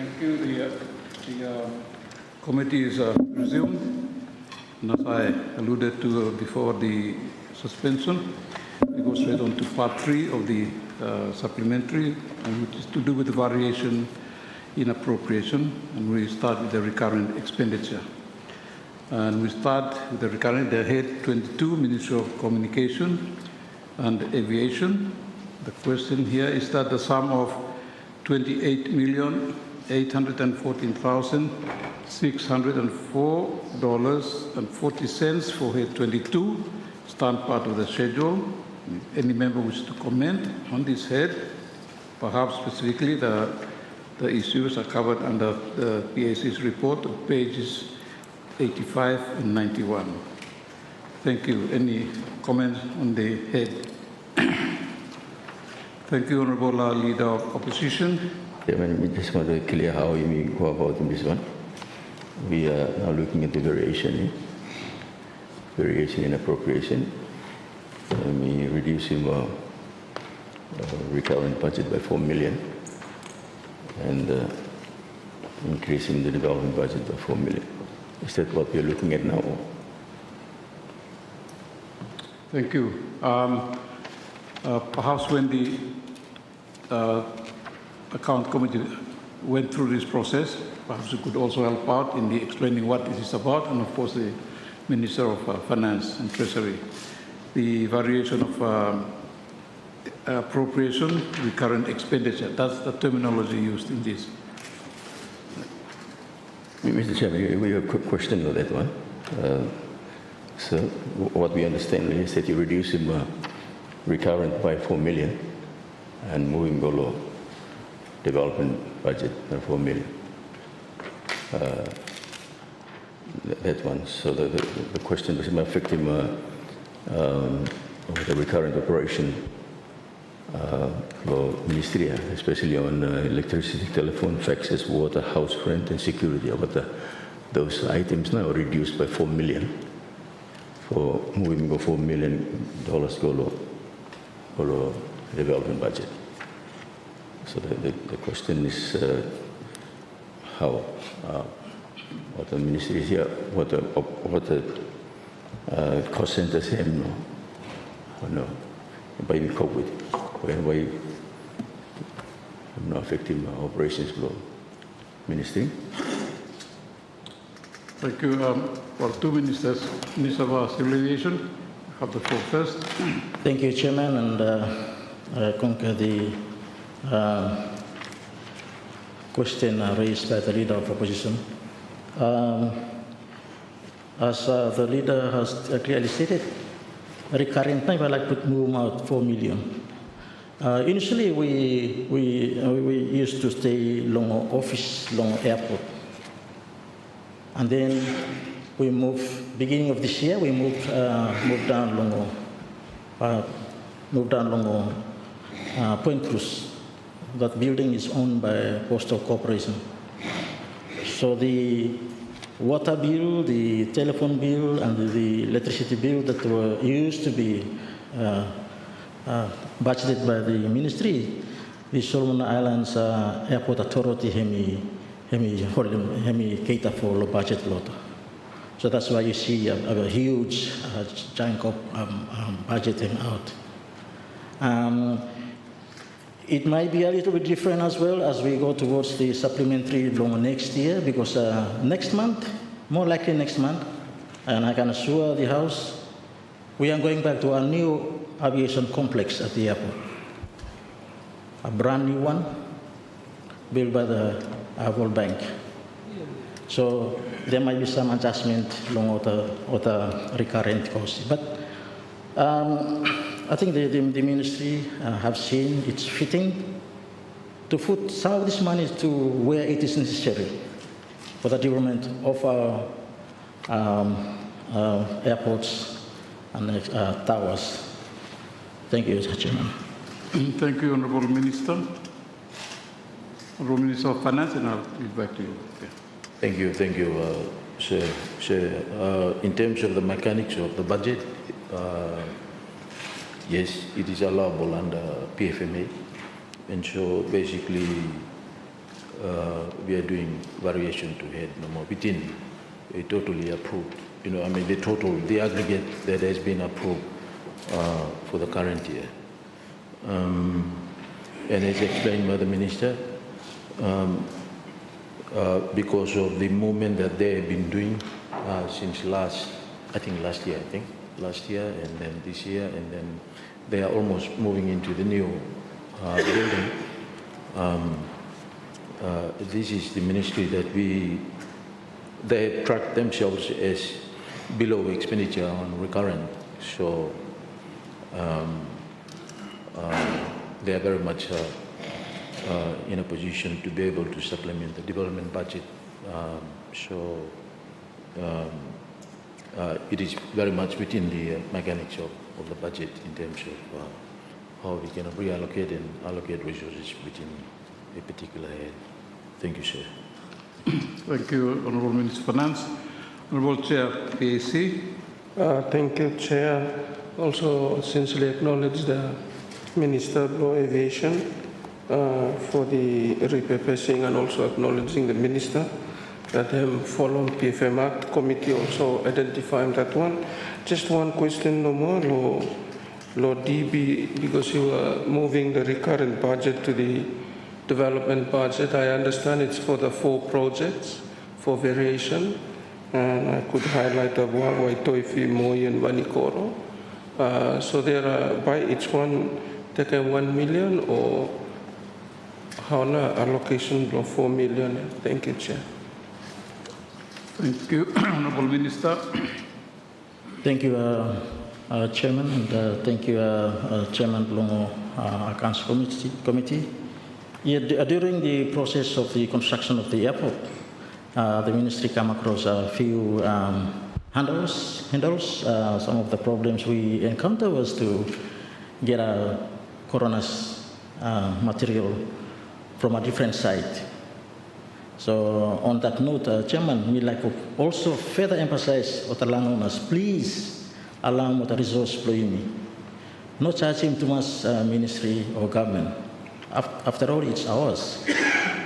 Thank you. The committee is resumed. And as I alluded to before the suspension, we go straight on to part 3 of the supplementary, which is to do with the variation in appropriation. And we start with the recurrent expenditure. And we start with the recurrent, the head 22, Ministry of Communication and Aviation. The question here is that the sum of $28,804,604.40 for head 22 stand part of the schedule. If any member wishes to comment on this head, perhaps specifically the issues are covered under the PAC's report of pages 85 and 91. Thank you. Any comments on the head? Thank you, Honourable Leader of Opposition. Chairman, we just want to clear how we may go about in this one. We are now looking at the variation in appropriation. We reducing our recurrent budget by 4 million and increasing the development budget by 4 million. Is that what we are looking at now? Thank you. Perhaps when the account committee went through this process, perhaps you could also help out in the explaining what this is about, and of course the Minister of Finance and Treasury. The variation of appropriation, recurrent expenditure, that's the terminology used in this. Mr. Chairman, we have a quick question on that one. So what we understand is that you reduce him recurrent by 4 million and moving below development budget by 4 million. That one. So the question was affect him the recurrent operation for ministry, especially on electricity, telephone, faxes, water, house rent, and security. But those items now are reduced by 4 million. For moving go $4 million go development budget. So the question is how what the ministry is here, what the cost centers have no, or no, by we cope with it, why no affecting operations flow. Ministry. Thank you. For 2 ministers, Minister of Civil Aviation, you have the floor first. Thank you, Chairman, and I concur the question raised by the Leader of Opposition. As the Leader has clearly stated, recurrent time, I like to move out 4 million. Initially, we used to stay long office, long airport. And then we moved, beginning of this year, we moved down Longo Point Cruz. That building is owned by Postal Corporation. So the water bill, the telephone bill, and the electricity bill that were used to be budgeted by the ministry, the Solomon Islands Airport Authority hemi cater for low budget lot. So that's why you see a huge chunk of budgeting out. It might be a little bit different as well as we go towards the supplementary loan next year, because next month, more likely next month, and I can assure the House, we are going back to a new aviation complex at the airport. A brand new one, built by the World Bank. So there might be some adjustment along with the recurrent cost. But I think the ministry have seen it's fitting to put some of this money to where it is necessary for the development of our airports and towers. Thank you, Mr. Chairman. Thank you, Honourable Minister. Honourable Minister of Finance, and I'll give back to you. Okay. Thank you, Sir. In terms of the mechanics of the budget, yes, it is allowable under PFMA, and so basically we are doing variation to head no more within a totally approved, the aggregate that has been approved for the current year. And as explained by the Minister, because of the movement that they have been doing since last year, and then this year, and then they are almost moving into the new building. This is the ministry that they track themselves as below expenditure on recurrent. So they are very much in a position to be able to supplement the development budget. It is very much within the mechanics of the budget in terms of how we can reallocate and allocate resources within a particular head. Thank you, sir. Thank you, Honourable Minister of Finance. Honourable Chair, PAC. Thank you, Chair. Also, sincerely acknowledge the Minister of Aviation for the repurposing, and also acknowledging the Minister that following PFM Act Committee also identifying that one. Just one question no more, Lord DB, because you are moving the recurrent budget to the development budget. I understand it's for the 4 projects for variation, and I could highlight the Wawai, Toifi, Moi, and Vanikoro. So there are, by each one, take 1 million, or how na allocation of 4 million? Thank you, Chair. Thank you, Honourable Minister. Thank you, Chairman, and thank you, Chairman Longo Accounts Committee. Yeah, during the process of the construction of the airport, the ministry came across a few hinders. Some of the problems we encountered was to get a coroner's material from a different site. So on that note, Chairman, we'd like to also further emphasize what the landowners, please allow what the resource flow in. Not charge him too much ministry or government. After all, it's ours.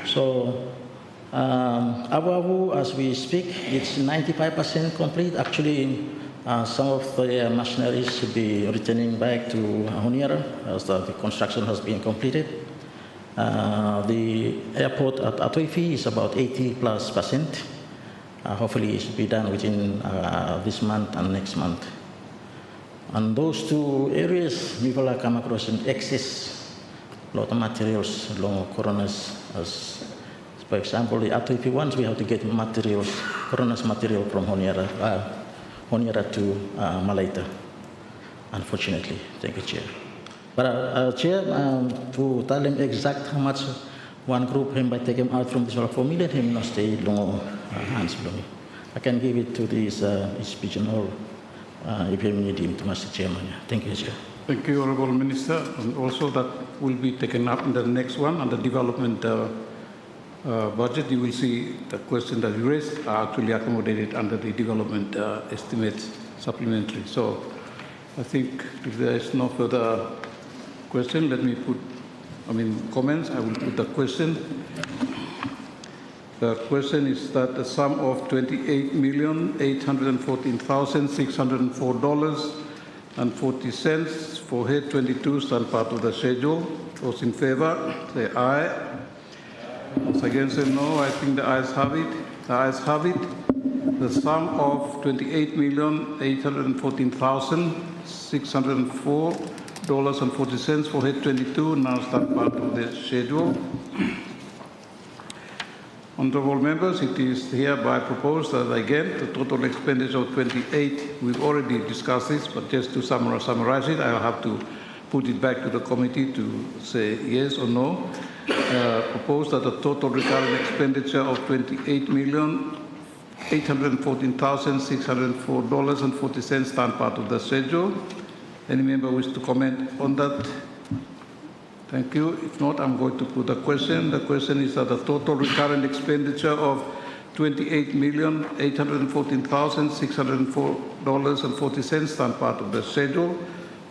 So Abu Abu, as we speak, it's 95% complete. Actually, some of the machineries should be returning back to Honiara as the construction has been completed. The airport at Atoifi is about 80+%. Hopefully it should be done within this month and next month. And those 2 areas, people are come across in excess, a lot of materials along coroners. As for example, the Atoifi ones, we have to get materials, coroners material from Honiara to Malaita, unfortunately. Thank you, Chair. But Chair, to tell them exact how much one group him by taking out from this 4 million, him not stay long hands below me. I can give it to this regional if you need him to Mr. Chairman. Thank you, Chair. Thank you, Honourable Minister. And also that will be taken up in the next one, on the development budget. You will see the question that you raised are actually accommodated under the development estimates supplementary. So I think if there is no further question, let me comments. I will put the question. The question is that the sum of $28,814,604.40 for head 22 stand part of the schedule. Those in favour, say aye. Those against, say no. I think the ayes have it. The ayes have it. The sum of $28,814,604.40 for head 22 now stand part of the schedule. Honourable members, it is hereby proposed that again the total expenditure of 28, we've already discussed this, but just to summarize it, I'll have to put it back to the committee to say yes or no. Propose that the total recurrent expenditure of $28,814,604.40 stand part of the schedule. Any member wish to comment on that? Thank you. If not, I'm going to put the question. The question is that the total recurrent expenditure of $28,814,604.40 stand part of the schedule.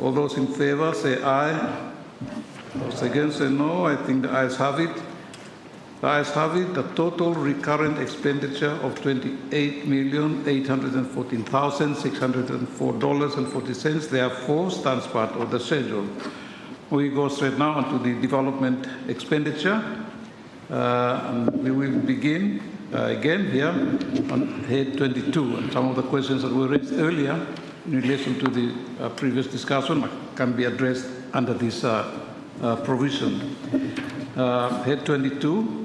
All those in favour say aye. Those against say no. I think the ayes have it. The ayes have it. The total recurrent expenditure of $28,814,604.40 therefore stands part of the schedule. We go straight now onto the development expenditure. And we will begin again here on head 22. And some of the questions that were raised earlier in relation to the previous discussion can be addressed under this provision. Head 22,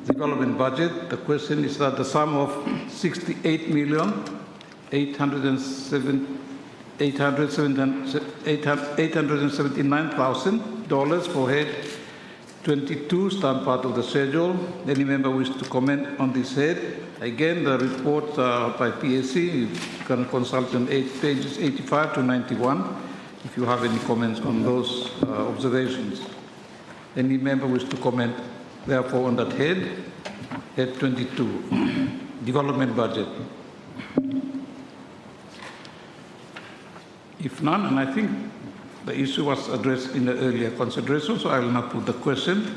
development budget. The question is that the sum of $68,879,000 for head 22 stand part of the schedule. Any member wish to comment on this head? Again, the report by PAC, you can consult on pages 85 to 91 if you have any comments on those observations. Any member wish to comment, therefore, on that head? Head 22, development budget. If none, and I think the issue was addressed in the earlier consideration, so I will not put the question.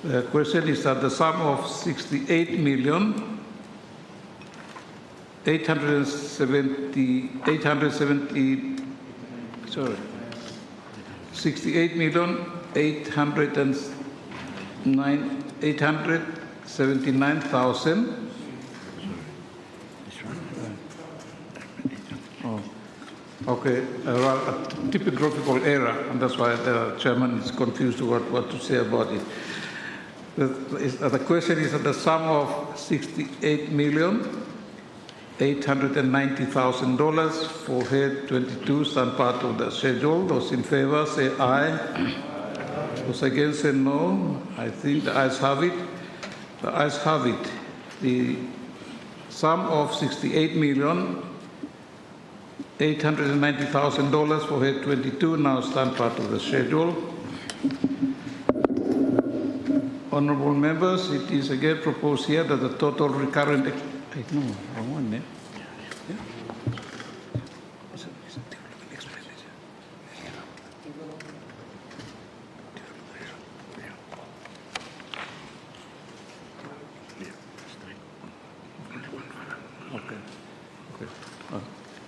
The question is that the sum of $68,879,000. Okay, well, a typographical error, and that's why the chairman is confused what to say about it. The question is that the sum of $68,890,000 for head 22 stand part of the schedule. Those in favor say aye. Those against say no. I think the ayes have it. The ayes have it. The sum of $68,890,000 for head 22 now stand part of the schedule. Honourable members, it is again proposed here that the total recurrent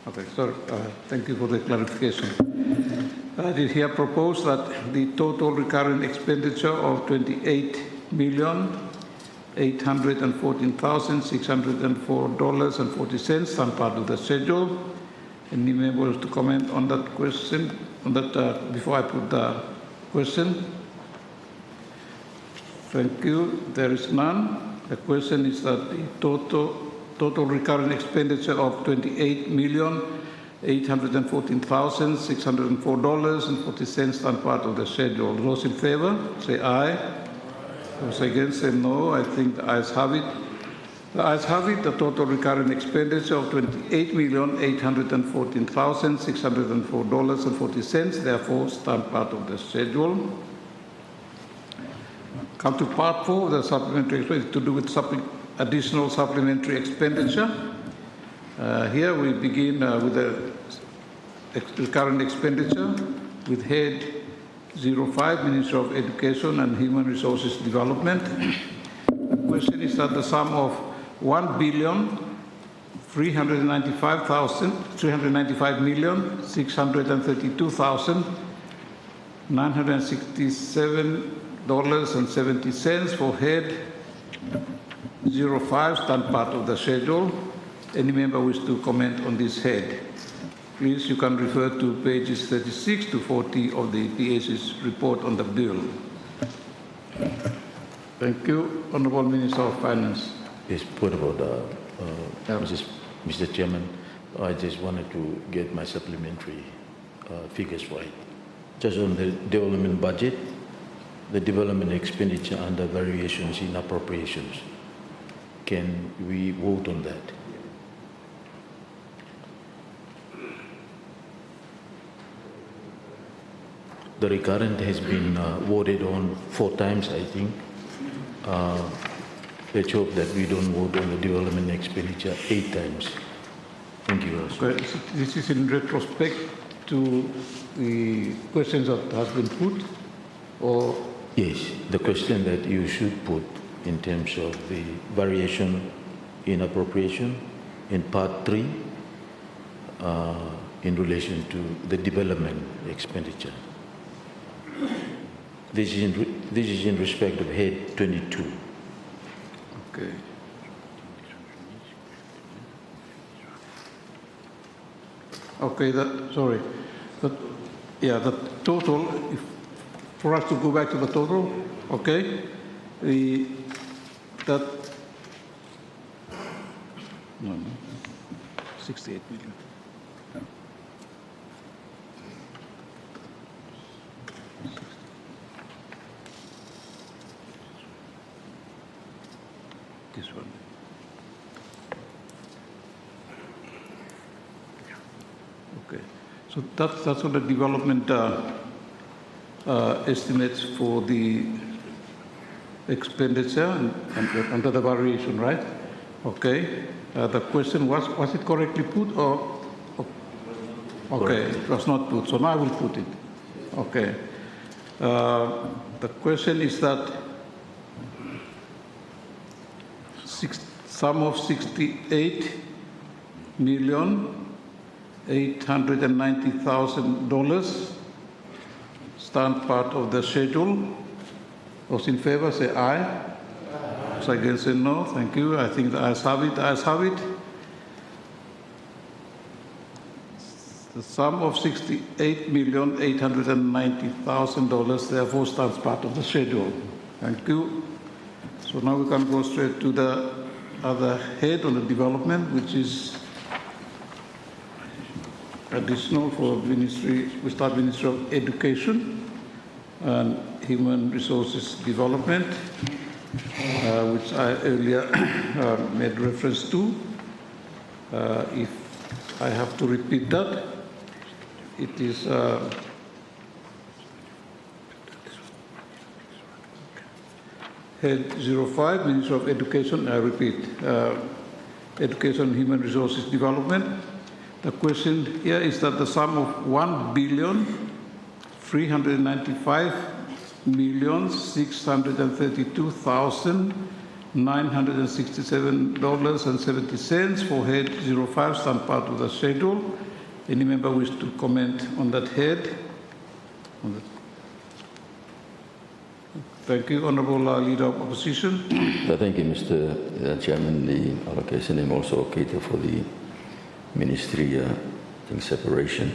Okay, sorry. Thank you for the clarification. I did here propose that the total recurrent expenditure of $28,814,604.40 stand part of the schedule. Any members to comment on that question? On that before I put the question. Thank you. There is none. The question is that the total recurrent expenditure of $28,814,604.40 stand part of the schedule. Those in favor, say aye. Those against, say no. I think the ayes have it. The ayes have it. The total recurrent expenditure of $28,814,604.40 therefore stand part of the schedule. Come to part 4 of the supplementary expenditure to do with additional supplementary expenditure. Here we begin with the recurrent expenditure with head 05, Ministry of Education and Human Resources Development. The question is that the sum of $1,395,967.70 for head 05 stand part of the schedule. Any member wish to comment on this head? Please, you can refer to pages 36 to 40 of the PAC's report on the bill. Thank you. Honourable Minister of Finance. Yes, point about Mr. Chairman, I just wanted to get my supplementary figures right. Just on the development budget, the development expenditure under variations in appropriations. Can we vote on that? The recurrent has been voted on 4 times, I think. Let's hope that we don't vote on the development expenditure 8 times. Thank you. Okay. This is in retrospect to the questions that has been put, or? Yes, the question that you should put in terms of the variation in appropriation in Part 3 in relation to the development expenditure. This is in respect of head 22. Okay. Okay, sorry. The total, for us to go back to the total, okay, no, 68 million. This one. Okay, so that's what the development estimates for the expenditure and under the variation, right? Okay. The question was it correctly put or? Okay, it was not put, so now I will put it. Okay. The question is that sum of $68,890,000 stand part of the schedule. Those in favor say aye. Those against say no. Thank you. I think the ayes have it. The ayes have it. The sum of $68,890,000 therefore stands part of the schedule. Thank you. So now we can go straight to the other head on the development, which is additional for Ministry. We start Ministry of Education and Human Resources Development, which I earlier made reference to. If I have to repeat that, it is Head 05, Ministry of Education. I repeat, Education and Human Resources Development. The question here is that the sum of $1,395,632,967.70 for Head 05 stand part of the schedule. Any member wish to comment on that head? Thank you, Honourable Leader of Opposition. Thank you, Mr. Chairman. The allocation is also cater for the ministry separation.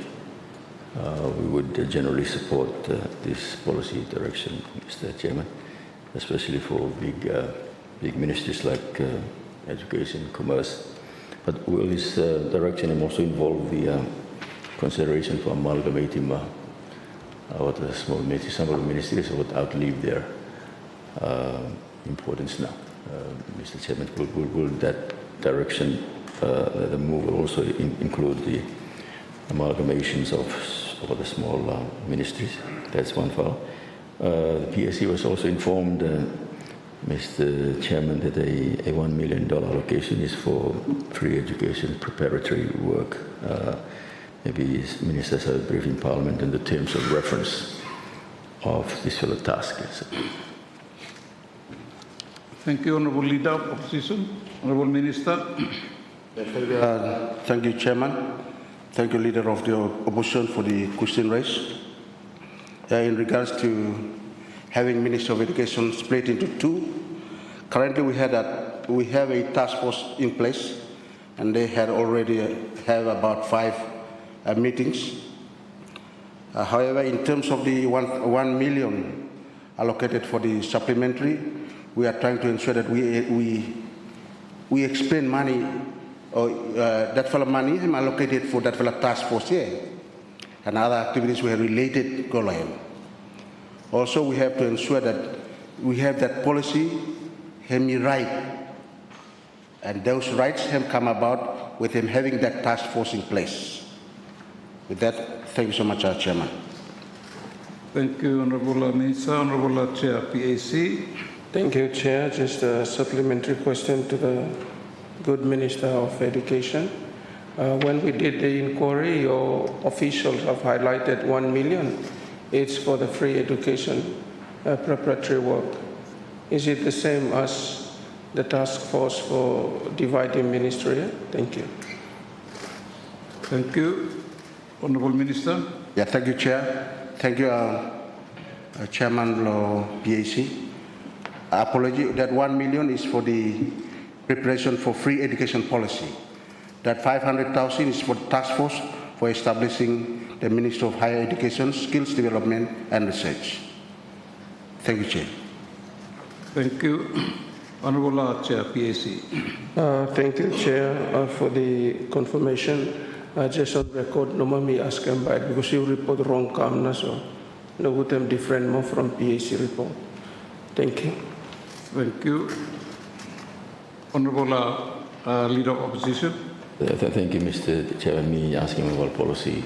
We would generally support this policy direction, Mr. Chairman, especially for big ministries like education, commerce. But will this direction also involve the consideration for amalgamating what the small ministries, some of the ministries would outlive their importance now? Mr. Chairman, will that direction, the move will also include the amalgamations of the small ministries? That's one file. The PSC was also informed, Mr. Chairman, that a $1 million allocation is for free education preparatory work. Maybe ministers have a brief in Parliament in the terms of reference of this sort of task. Thank you, Honourable Leader of Opposition. Honourable Minister. Thank you, Chairman. Thank you, Leader of the Opposition, for the question raised. In regards to having Ministry of Education split into two, currently we have a task force in place, and they had already have about 5 meetings. However, in terms of the 1 million allocated for the supplementary, we are trying to ensure that we explain money, or that fellow money is allocated for that fellow task force here, and other activities we have related to him. Also, we have to ensure that we have that policy him right, and those rights have come about with him having that task force in place. With that, thank you so much, Chairman. Thank you, Honourable Minister. Honourable Chair, PAC. Thank you, Chair. Just a supplementary question to the good Minister of Education. When we did the inquiry, your officials have highlighted 1 million. It's for the free education preparatory work. Is it the same as the task force for dividing ministry? Thank you. Thank you. Honorable Minister. Yeah, thank you, Chair. Thank you, Chairman Law PAC. Apology, that 1 million is for the preparation for free education policy. That 500,000 is for the task force for establishing the Ministry of Higher Education, Skills Development and Research. Thank you, Chair. Thank you. Honorable Chair, PAC. Thank you, Chair, for the confirmation. Just on record, no me ask him by it because you report wrong kamna, so no good them different more from PAC report. Thank you. Thank you. Honorable Leader of Opposition. Thank you, Mr. Chairman. Me asking about policy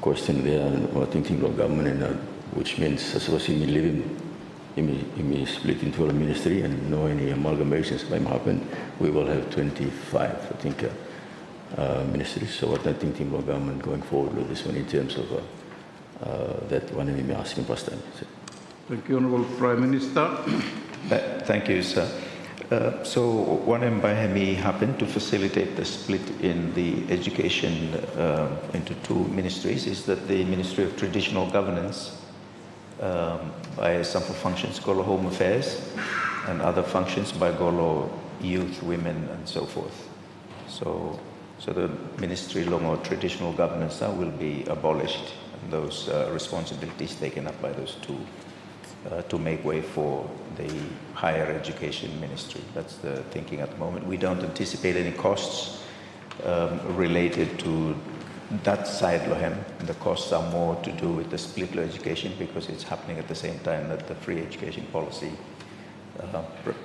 question there, what thinking of government, and which means as was me living, me split into a ministry, and no any amalgamations might happen. We will have 25, I think, ministries. So what I think of government going forward with this one in terms of that one me asking first time. Thank you, Honorable Prime Minister. Thank you, sir. So what Mbahemi happened to facilitate the split in the education into two ministries is that the Ministry of Traditional Governance, by some functions, Golo Home Affairs, and other functions by Golo Youth, Women, and so forth. So the Ministry of Traditional Governance will be abolished, and those responsibilities taken up by those two to make way for the Higher Education Ministry. That's the thinking at the moment. We don't anticipate any costs related to that side, Lohem. The costs are more to do with the split law education because it's happening at the same time that the free education policy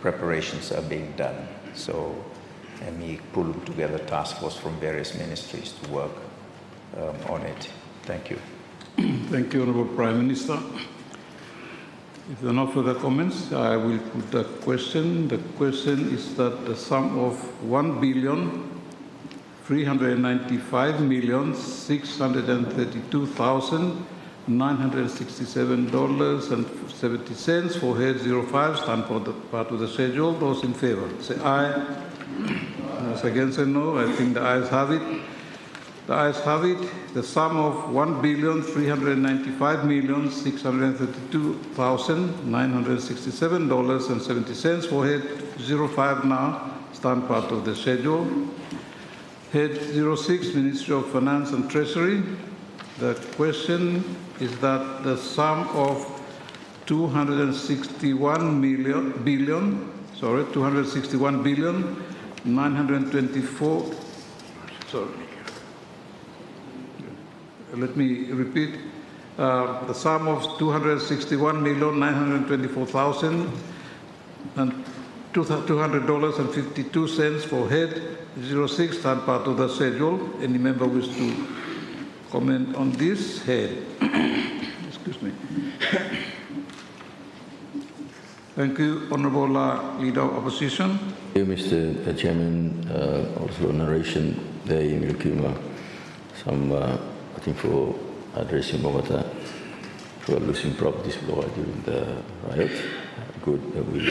preparations are being done. So, and we pull together task force from various ministries to work on it. Thank you. Thank you, Honorable Prime Minister. If there are no further comments, I will put the question. The question is that the sum of $1,395,632,967.70 for head 05 stand for the part of the schedule. Those in favor, say aye. Those against, say no. I think the ayes have it. The ayes have it. The sum of $1,395,632,967.70 for head 05 now stand part of the schedule. Head 06, Ministry of Finance and Treasury. The question is that the sum of 261 billion 924. Sorry. Let me repeat. The sum of $261,924,200.52 for head 06 stand part of the schedule. Any member wish to comment on this head? Excuse me. Thank you, Honorable Leader of Opposition. Thank you, Mr. Chairman. Also narration there in Milkima. Some, I think, for addressing Bogota for losing properties during the riot. Good that we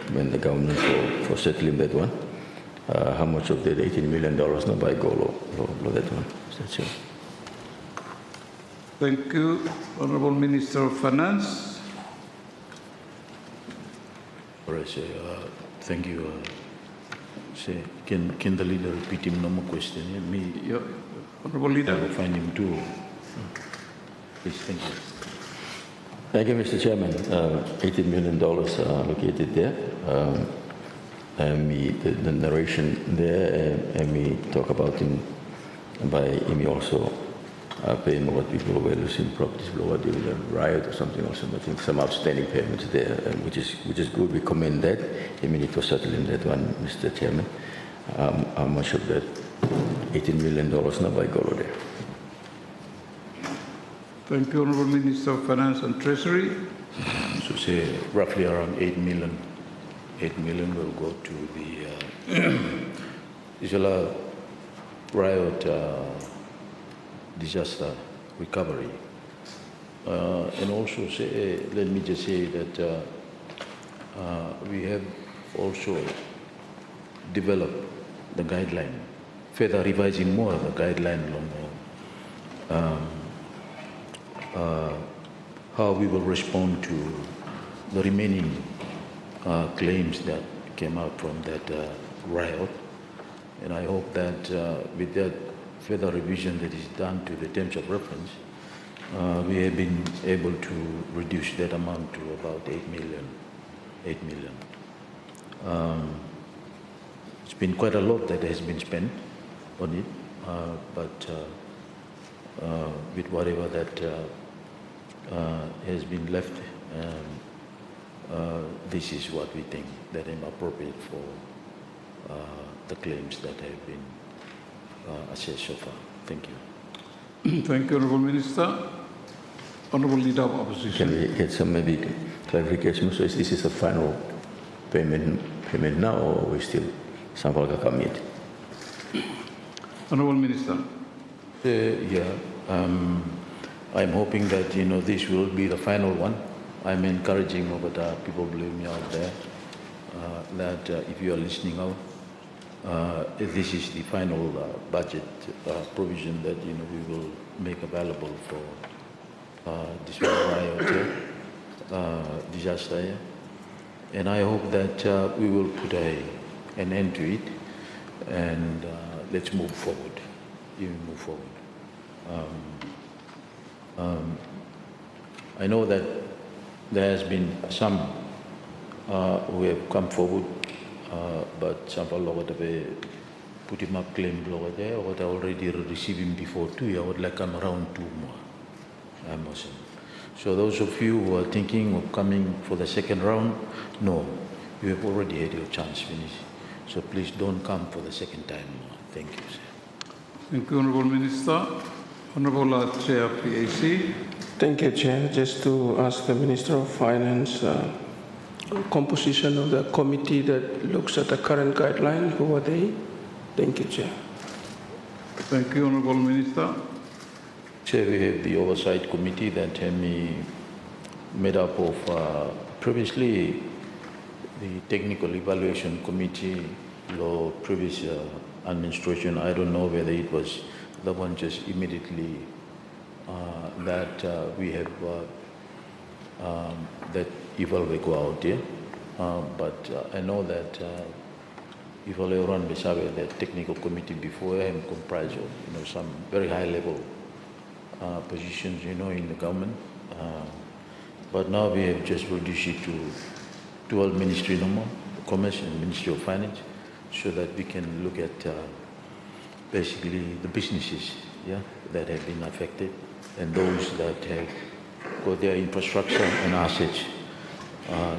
commend the government for settling that one. How much of that $18 million now by Golo that one? That's it. Thank you, Honorable Minister of Finance. All right, thank you. Can the leader repeat him no more question? Yeah, Honorable Leader. I will find him too. Please, thank you. Thank you, Mr. Chairman. $18 million allocated there. And the narration there, and we talk about him by him also paying what people were losing properties during the riot or something also. I think some outstanding payments there, which is good. We commend that. I mean, it was settling that one, Mr. Chairman. How much of that $18 million now by Golo there? Thank you, Honorable Minister of Finance and Treasury. So say roughly around 8 million. 8 million will go to the Isla riot disaster recovery. And also say, let me just say that we have also developed the guideline, further revising more of the guideline on how we will respond to the remaining claims that came out from that riot. And I hope that with that further revision that is done to the terms of reference, we have been able to reduce that amount to about 8 million. It's been quite a lot that has been spent on it, but with whatever that has been left, this is what we think that is appropriate for the claims that have been assessed so far. Thank you. Thank you, Honourable Minister. Honourable Leader of Opposition. Can we get some maybe clarification? So is this a final payment now, or we still sample come yet? Honourable Minister. I'm hoping that this will be the final one. I'm encouraging over the people believe me out there that if you are listening out, this is the final budget provision that we will make available for this riot disaster. And I hope that we will put an end to it, and let's move forward. I know that there has been some who have come forward, but some of them put him up claim over there, what I already received him before too. I would like come around 2 more. So those of you who are thinking of coming for the second round, no, you have already had your chance finished. So please don't come for the second time more. Thank you, sir. Thank you, Honourable Minister. Honourable Chair, PAC. Thank you, Chair. Just to ask the Minister of Finance, composition of the committee that looks at the current guideline, who are they? Thank you, Chair. Thank you, Honourable Minister. Chair, we have the Oversight Committee that made up of previously the Technical Evaluation Committee, law previous administration. I don't know whether it was the one just immediately that we have that evaluate go out there. But I know that evaluate run beside that technical committee before and comprised of some very high level positions in the government. But now we have just reduced it to 12 ministry no more, Commerce and Ministry of Finance, so that we can look at basically the businesses that have been affected and those that have got their infrastructure and assets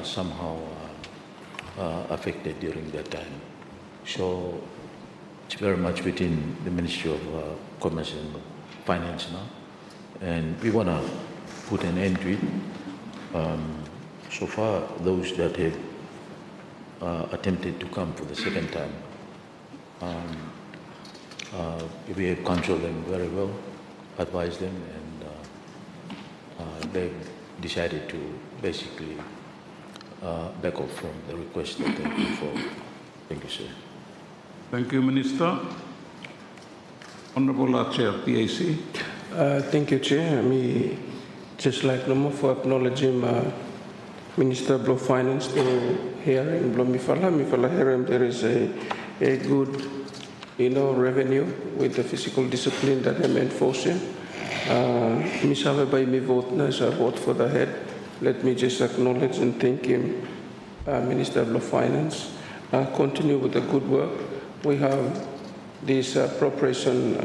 somehow affected during that time. So it's very much within the Ministry of Commerce and Finance now, and we want to put an end to it. So far, those that have attempted to come for the second time, we have counseled them very well, advised them, and they decided to basically back off from the request that they put forward. Thank you, sir. Thank you, Minister. Honourable Chair, PAC. Thank you, Chair. Me just like no for acknowledging Minister of Finance to hearing Mifala hearing there is a good revenue with the fiscal discipline that I'm enforcing. Misave by me vote as I vote for the head. Let me just acknowledge and thank him, Minister of Finance. Continue with the good work. We have this appropriation,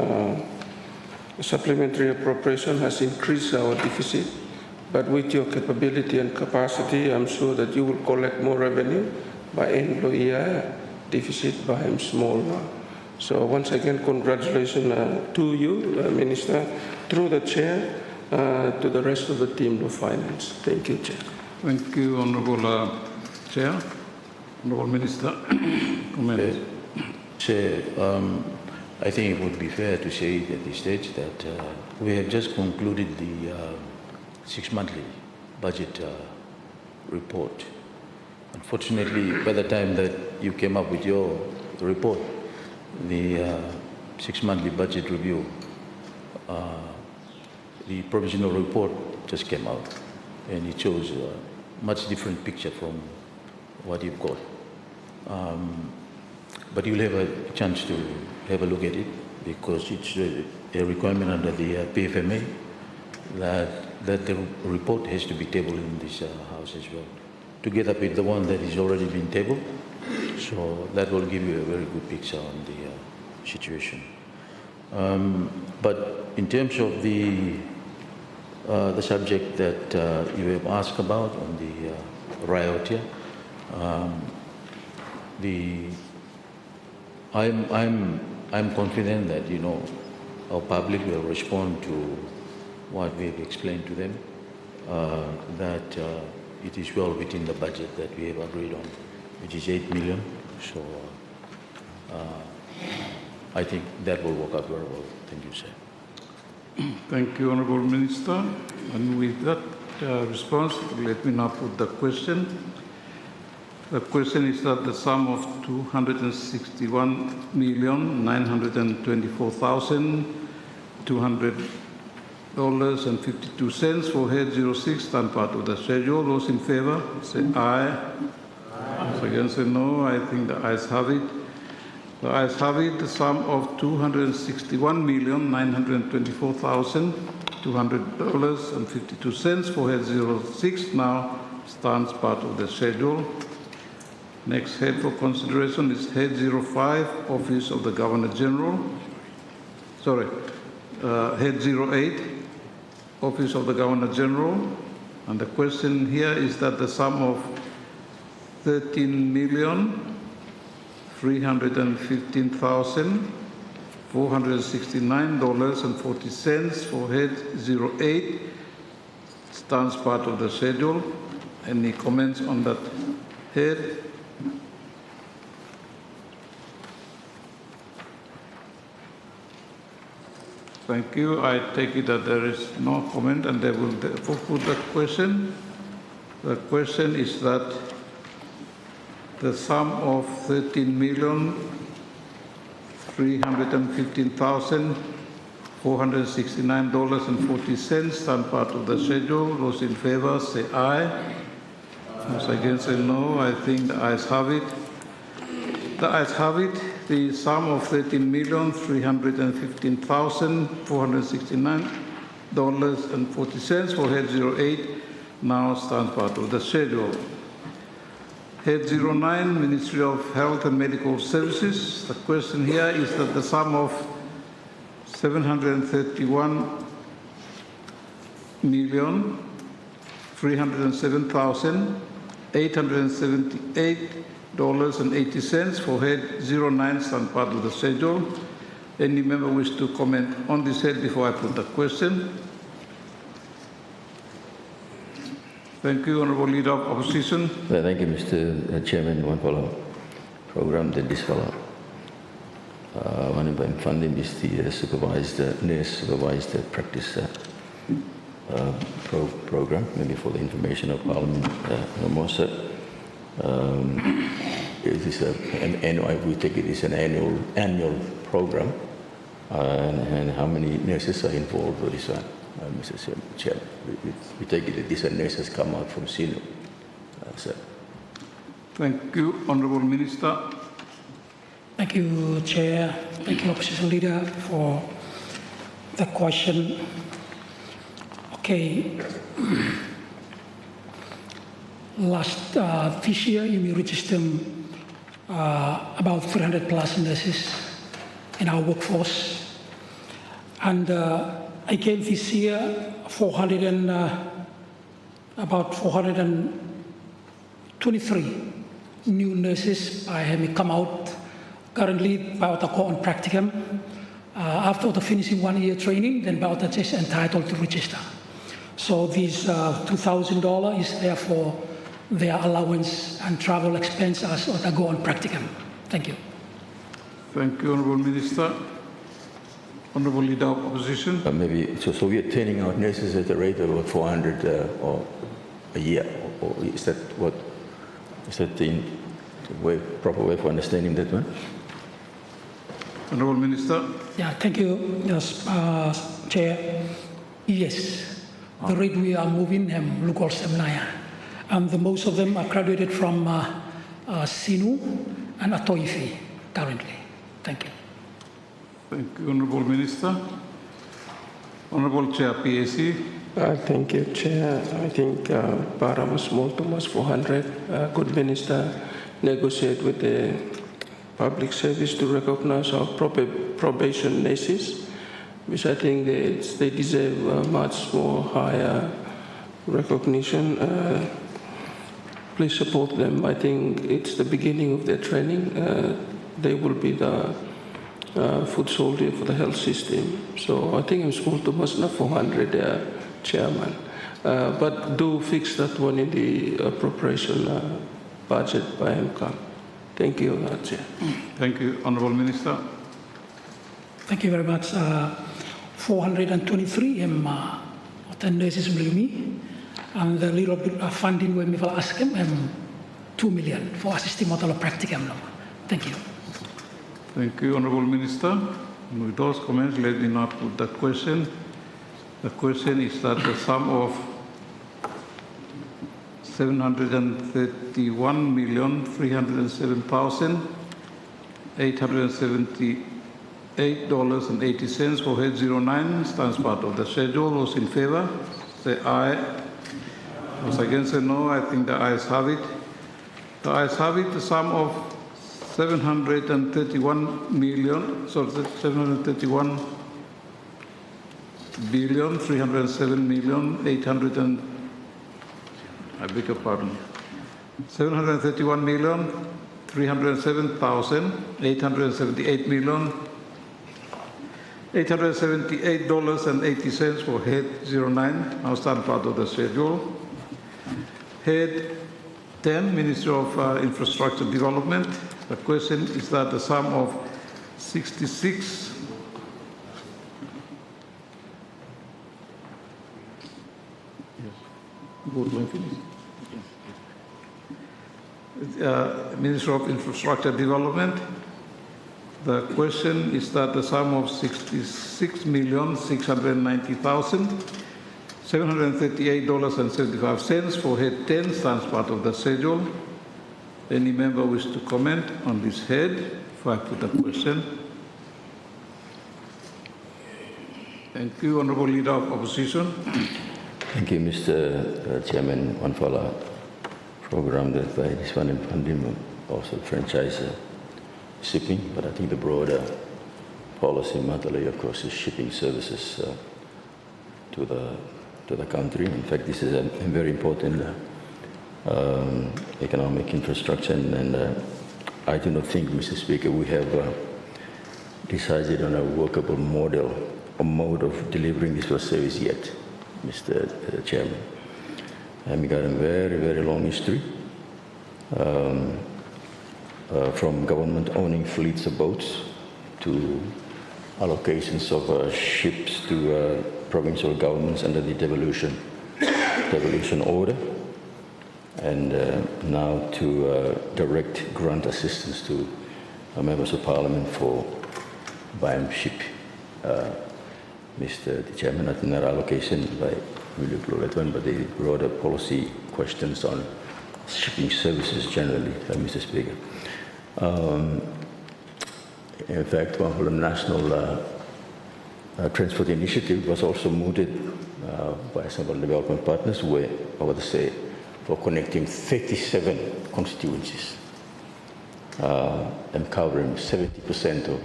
supplementary appropriation has increased our deficit, but with your capability and capacity, I'm sure that you will collect more revenue by end of the year, deficit by small. So once again, congratulations to you, Minister, through the Chair, to the rest of the team of Finance. Thank you, Chair. Thank you, Honourable Chair. Honourable Minister, comment. Chair, I think it would be fair to say at this stage that we have just concluded the 6-monthly budget report. Unfortunately, by the time that you came up with your report, the 6-monthly budget review, the provisional report just came out, and it shows a much different picture from what you've got. But you'll have a chance to have a look at it, because it's a requirement under the PFMA that the report has to be tabled in this House as well, together with the one that is already been tabled. So that will give you a very good picture on the situation. But in terms of the subject that you have asked about on the riot here, I'm confident that, you know, our public will respond to what we have explained to them, that it is well within the budget that we have agreed on, which is 8 million. So I think that will work out very well. Thank you, sir. Thank you, Honourable Minister. And with that response, let me now put the question. The question is that the sum of $261,924,200.52 for head 06 stand part of the schedule. Those in favour, say aye. Those against, say no. I think the ayes have it. The ayes have it. The sum of $261,924,200.52 for head 06 now stands part of the schedule. Next head for consideration is head 05, Office of the Governor General. Head 08, Office of the Governor General. And the question here is that the sum of $13,315,469.40 for head 08 stands part of the schedule. Any comments on that head? Thank you. I take it that there is no comment, and they will therefore put the question. The question is that the sum of $13,315,469.40 stand part of the schedule. Those in favour say aye. Those against say no. I think the ayes have it. The ayes have it. The sum of $13,315,469.40 for head 08 now stands part of the schedule. Head 09, Ministry of Health and Medical Services. The question here is that the sum of $701,307,878.80 for head 09 stand part of the schedule. Any member wish to comment on this head before I put the question? Thank you, Honourable Leader of Opposition. Thank you, Mr. Chairman. One follow program that this follow. One of them funding is the nurse supervised practice program, maybe for the information of Parliament. It is an annual. We take it as an annual program, and how many nurses are involved with this one? Mr. Chairman, we take it that these nurses come out from Sino. Thank you, Honourable Minister. Thank you, Chair. Thank you, Opposition Leader, for the question. Okay. This year, you registered about 300 plus nurses in our workforce. And again, this year, about 423 new nurses have come out currently Biota on practicum. After the finishing 1 year training, then Biota is entitled to register. So this $2,000 is there for their allowance and travel expenses or go on practicum. Thank you. Thank you, Honourable Minister. Honourable Leader of Opposition. So we are turning out nurses at the rate of about 400 or a year, or is that what Is that the proper way for understanding that one? Honourable Minister. Yeah, thank you, yes, Chair. Yes, the rate we are moving look also Naya. And most of them are graduated from Sinu and Atoifi currently. Thank you. Thank you, Honourable Minister. Honourable Chair, PAC. Thank you, Chair. I think para was multum was 400. Good Minister negotiate with the public service to recognize our probation nurses, which I think they deserve much more higher recognition. Please support them. I think it's the beginning of their training. They will be the foot soldier for the health system. So I think it's multum was not 400. Chairman, but do fix that one in the appropriation budget by MCAM. Thank you, Chair. Thank you, Honourable Minister. Thank you very much. 423 the nurses me, and the little bit of funding when we will ask them 2 million for assisting model practicum. Thank you. Thank you, Honourable Minister. With those comments, let me now put that question. The question is that the sum of $731,307,878.80 for head 09 stands part of the schedule. Those in favour, say aye. Those against, say no. I think the ayes have it. The ayes have it. The sum of 731,378,878.80 for head 09 now stand part of the schedule. Head 10, Ministry of Infrastructure Development. The question is that the sum of 66 Minister of Infrastructure Development. The question is that the sum of $66,690,738.75 for head 10 stands part of the schedule. Any member wish to comment on this head before I put the question? Thank you, Honourable Leader of Opposition. Thank you, Mr. Chairman. One for our program that by this one in Pandim also franchise shipping, but I think the broader policy matter, of course, is shipping services to the country. In fact, this is a very important economic infrastructure, and I do not think, Mr. Speaker, we have decided on a workable model or mode of delivering this service yet, Mr. Chairman. And we got a very, very long history from government owning fleets of boats to allocations of ships to provincial governments under the devolution order, and now to direct grant assistance to members of parliament for buying ship. Mr. Chairman, not an allocation by William Pluletwan, but the broader policy questions on shipping services generally, Mr. Speaker. In fact, one of the national transport initiative was also mooted by several development partners, where I would say for connecting 37 constituencies and covering 70% of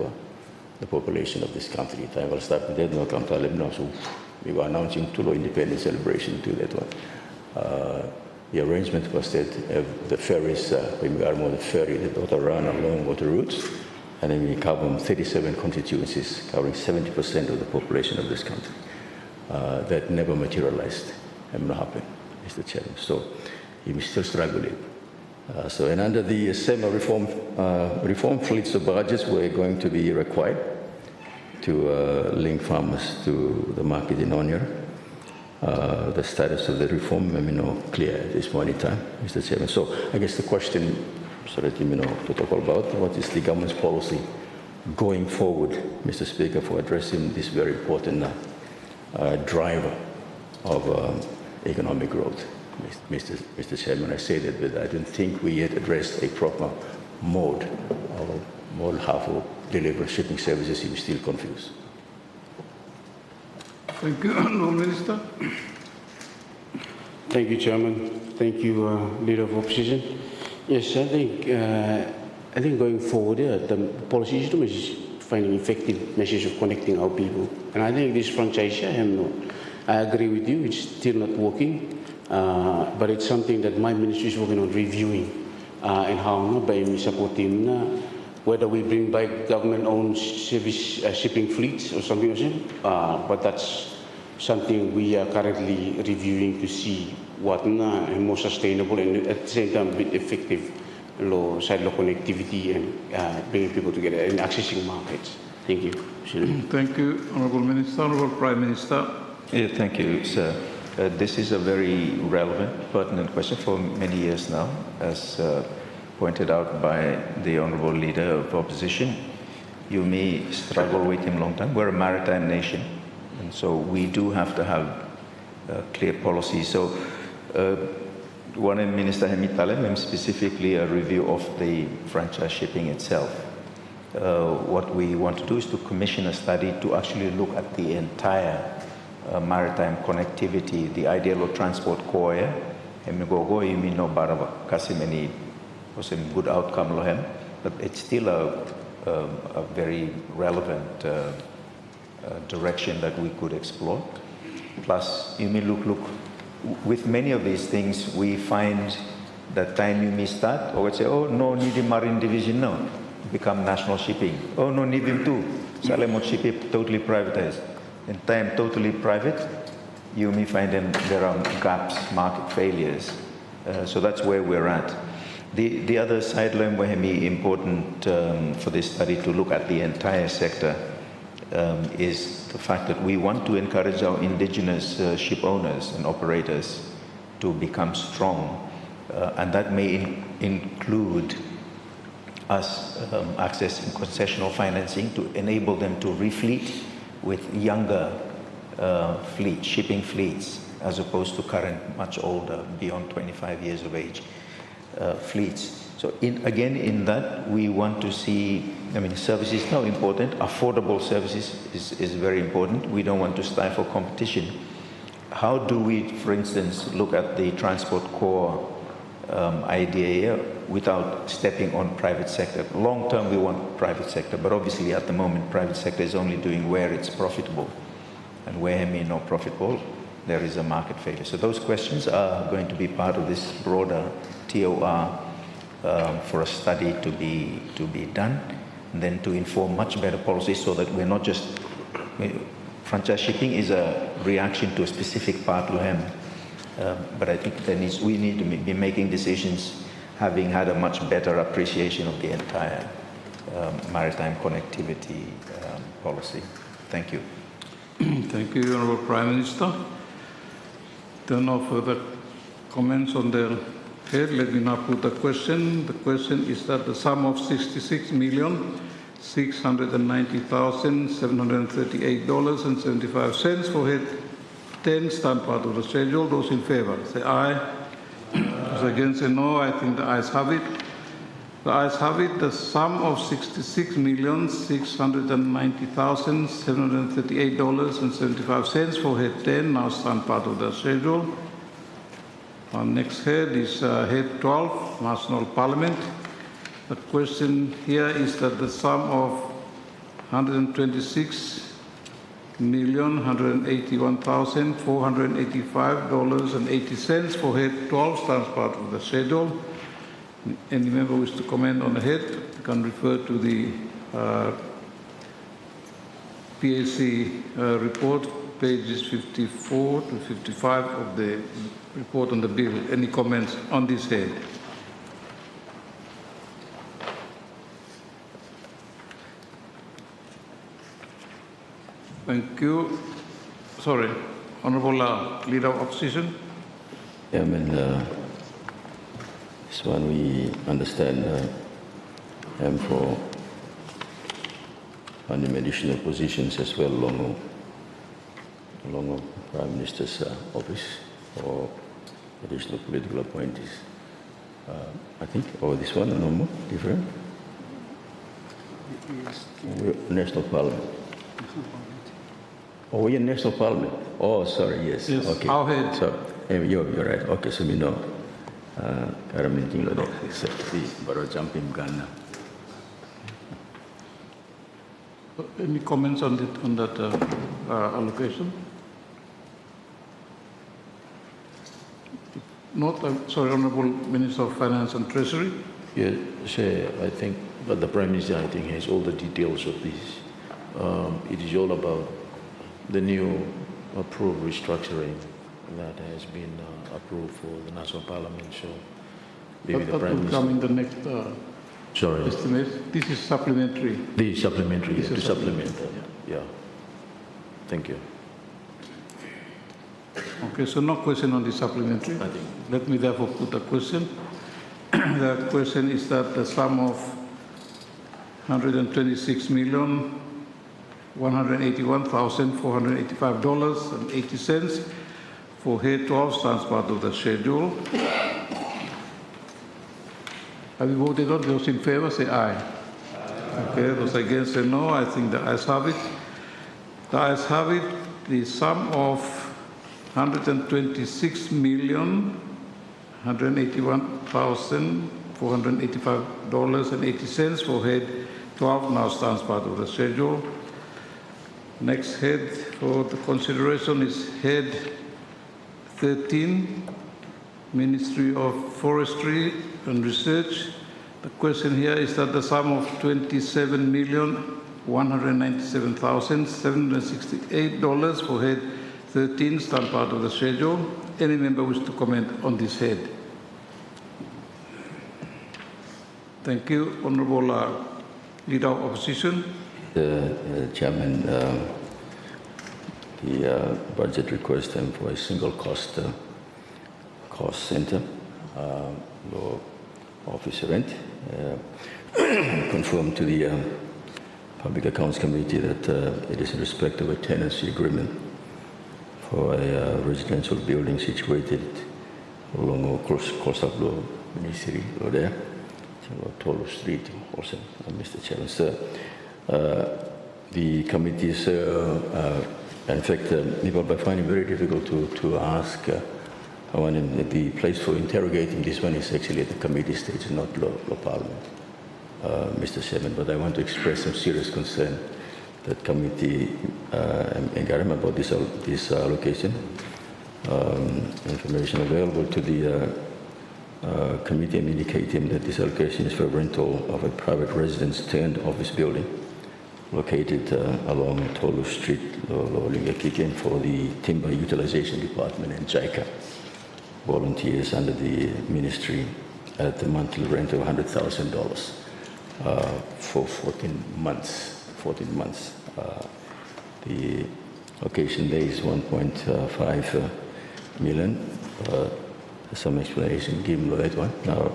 the population of this country. I will start with that. No, come to Lebanon. So we were announcing Tulo Independence celebration to that one. The arrangement was that the ferries, when we are more the ferry, that ought to run along water routes, and then we cover 37 constituencies, covering 70% of the population of this country. That never materialized and not happened, Mr. Chairman. So he is still struggling. And under the SEMA reform fleets of barges were going to be required to link farmers to the market in Onion. the status of the reform not clear at this point in time, Mr. Chairman. So I guess the question, so that to talk about what is the government's policy going forward, Mr. Speaker, for addressing this very important driver of economic growth. Mr. Chairman, I say that, but I don't think we yet addressed a proper mode how to deliver shipping services. I'm still confused. Thank you. Honourable Minister. Thank you, Chairman. Thank you, Leader of Opposition. Yes, I think going forward, the policy system is finding effective measures of connecting our people. And I think this franchise, I agree with you, it's still not working, but it's something that my ministry is working on reviewing and how by supporting whether we bring back government-owned service shipping fleets or something like that. But that's something we are currently reviewing to see what is more sustainable and at the same time effective side connectivity and bringing people together and accessing markets. Thank you. Thank you, Honourable Minister. Honourable Prime Minister. Yeah, thank you, sir. This is a very relevant, pertinent question for many years now, as pointed out by the Honourable Leader of Opposition. You may struggle with him a long time. We're a maritime nation, and so we do have to have clear policy. So, one Minister Hemitalem, specifically a review of the franchise shipping itself. What we want to do is to commission a study to actually look at the entire maritime connectivity, the ideal of transport core. Hemigogo, you mean no baraba kasimeni was a good outcome lohem, but it's still a very relevant direction that we could explore. Plus, you may look, with many of these things, we find that time you may start, or say, oh, no, need a marine division, no, become national shipping. Oh, no, need them too. Salemot shipping totally privatized. In time totally private, you may find them, there are gaps, market failures. So that's where we're at. The other sideline where it important for this study to look at the entire sector is the fact that we want to encourage our indigenous ship owners and operators to become strong, and that may include us accessing concessional financing to enable them to refleet with younger shipping fleets, as opposed to current, much older, beyond 25 years of age fleets. So in that, we want to see, services is now important. Affordable services is very important. We don't want to stifle competition. How do we, for instance, look at the transport core idea here without stepping on private sector? Long term, we want private sector, but obviously at the moment, private sector is only doing where it's profitable. And where not profitable, there is a market failure. So those questions are going to be part of this broader TOR for a study to be done, and then to inform much better policy so that we're not just, franchise shipping is a reaction to a specific part of him. But I think we need to be making decisions having had a much better appreciation of the entire maritime connectivity policy. Thank you. Thank you, Honourable Prime Minister. There are no further comments on the head. Let me now put the question. The question is that the sum of $66,690,738.75 for head 10 stand part of the schedule. Those in favour, say aye. Those against, say no. I think the ayes have it. The ayes have it. The sum of $66,690,738.75 for head 10 now stand part of the schedule. Our next head is head 12, National Parliament. The question here is that the sum of $126,181,485.80 for head 12 stands part of the schedule. Any member wish to comment on the head, you can refer to the PAC report, pages 54 to 55 of the report on the bill. Any comments on this head? Thank you. Sorry, Honourable Leader of Opposition. Yeah, I mean, this one we understand for finding additional positions as well along the Prime Minister's office or additional political appointees. I think, this one, no more, different? National Parliament. Oh, we're in National Parliament. Oh, sorry, yes. Yes, okay. our head. So, you're right. Okay, so we know. Cara meeting lo deh. Baru jumping gun. Any comments on that allocation? Not, sorry, Honourable Minister of Finance and Treasury. Yeah, Chair, I think, but the Prime Minister, I think, has all the details of this. It is all about the new approved restructuring that has been approved for the National Parliament. So maybe the That Prime will come Minister. in the next Sorry, estimate. This is supplementary. the supplementary, This to is supplement. supplementary, Yeah. Thank you. Okay, so no question on the supplementary. Nothing. Let me therefore put a question. The question is that the sum of $126,181,485.80 for Head 12 stands part of the schedule. Have you voted on? Those in favor say aye. Okay, those against say no. I think the ayes have it. The ayes have it. The sum of $126,181,485.80 for Head 12 now stands part of the schedule. Next head for the consideration is Head 13, Ministry of Forestry and Research. The question here is that the sum of $27,197,768 for Head 13 stand part of the schedule. Any member wish to comment on this head? Thank you. Honourable Leader of Opposition. Chairman, the budget request for a single cost center, low office rent, confirmed to the Public Accounts Committee that it is in respect of a tenancy agreement for a residential building situated along Korsablo Ministry, there, Tolu Street, also, Mr. Chairman. Sir, the committee is, in fact, I find it very difficult to ask. The place for interrogating this one is actually at the committee stage, not law Parliament, Mr. Chairman. But I want to express some serious concern that committee and about this allocation. Information available to the committee indicating that this allocation is for rental of a private residence turned office building located along Tolu Street, Lolingakiken, for the Timber Utilization Department and JICA volunteers under the ministry at the monthly rent of $100,000 for 14 months. The location there is 1.5 million. Some explanation given that one. Now,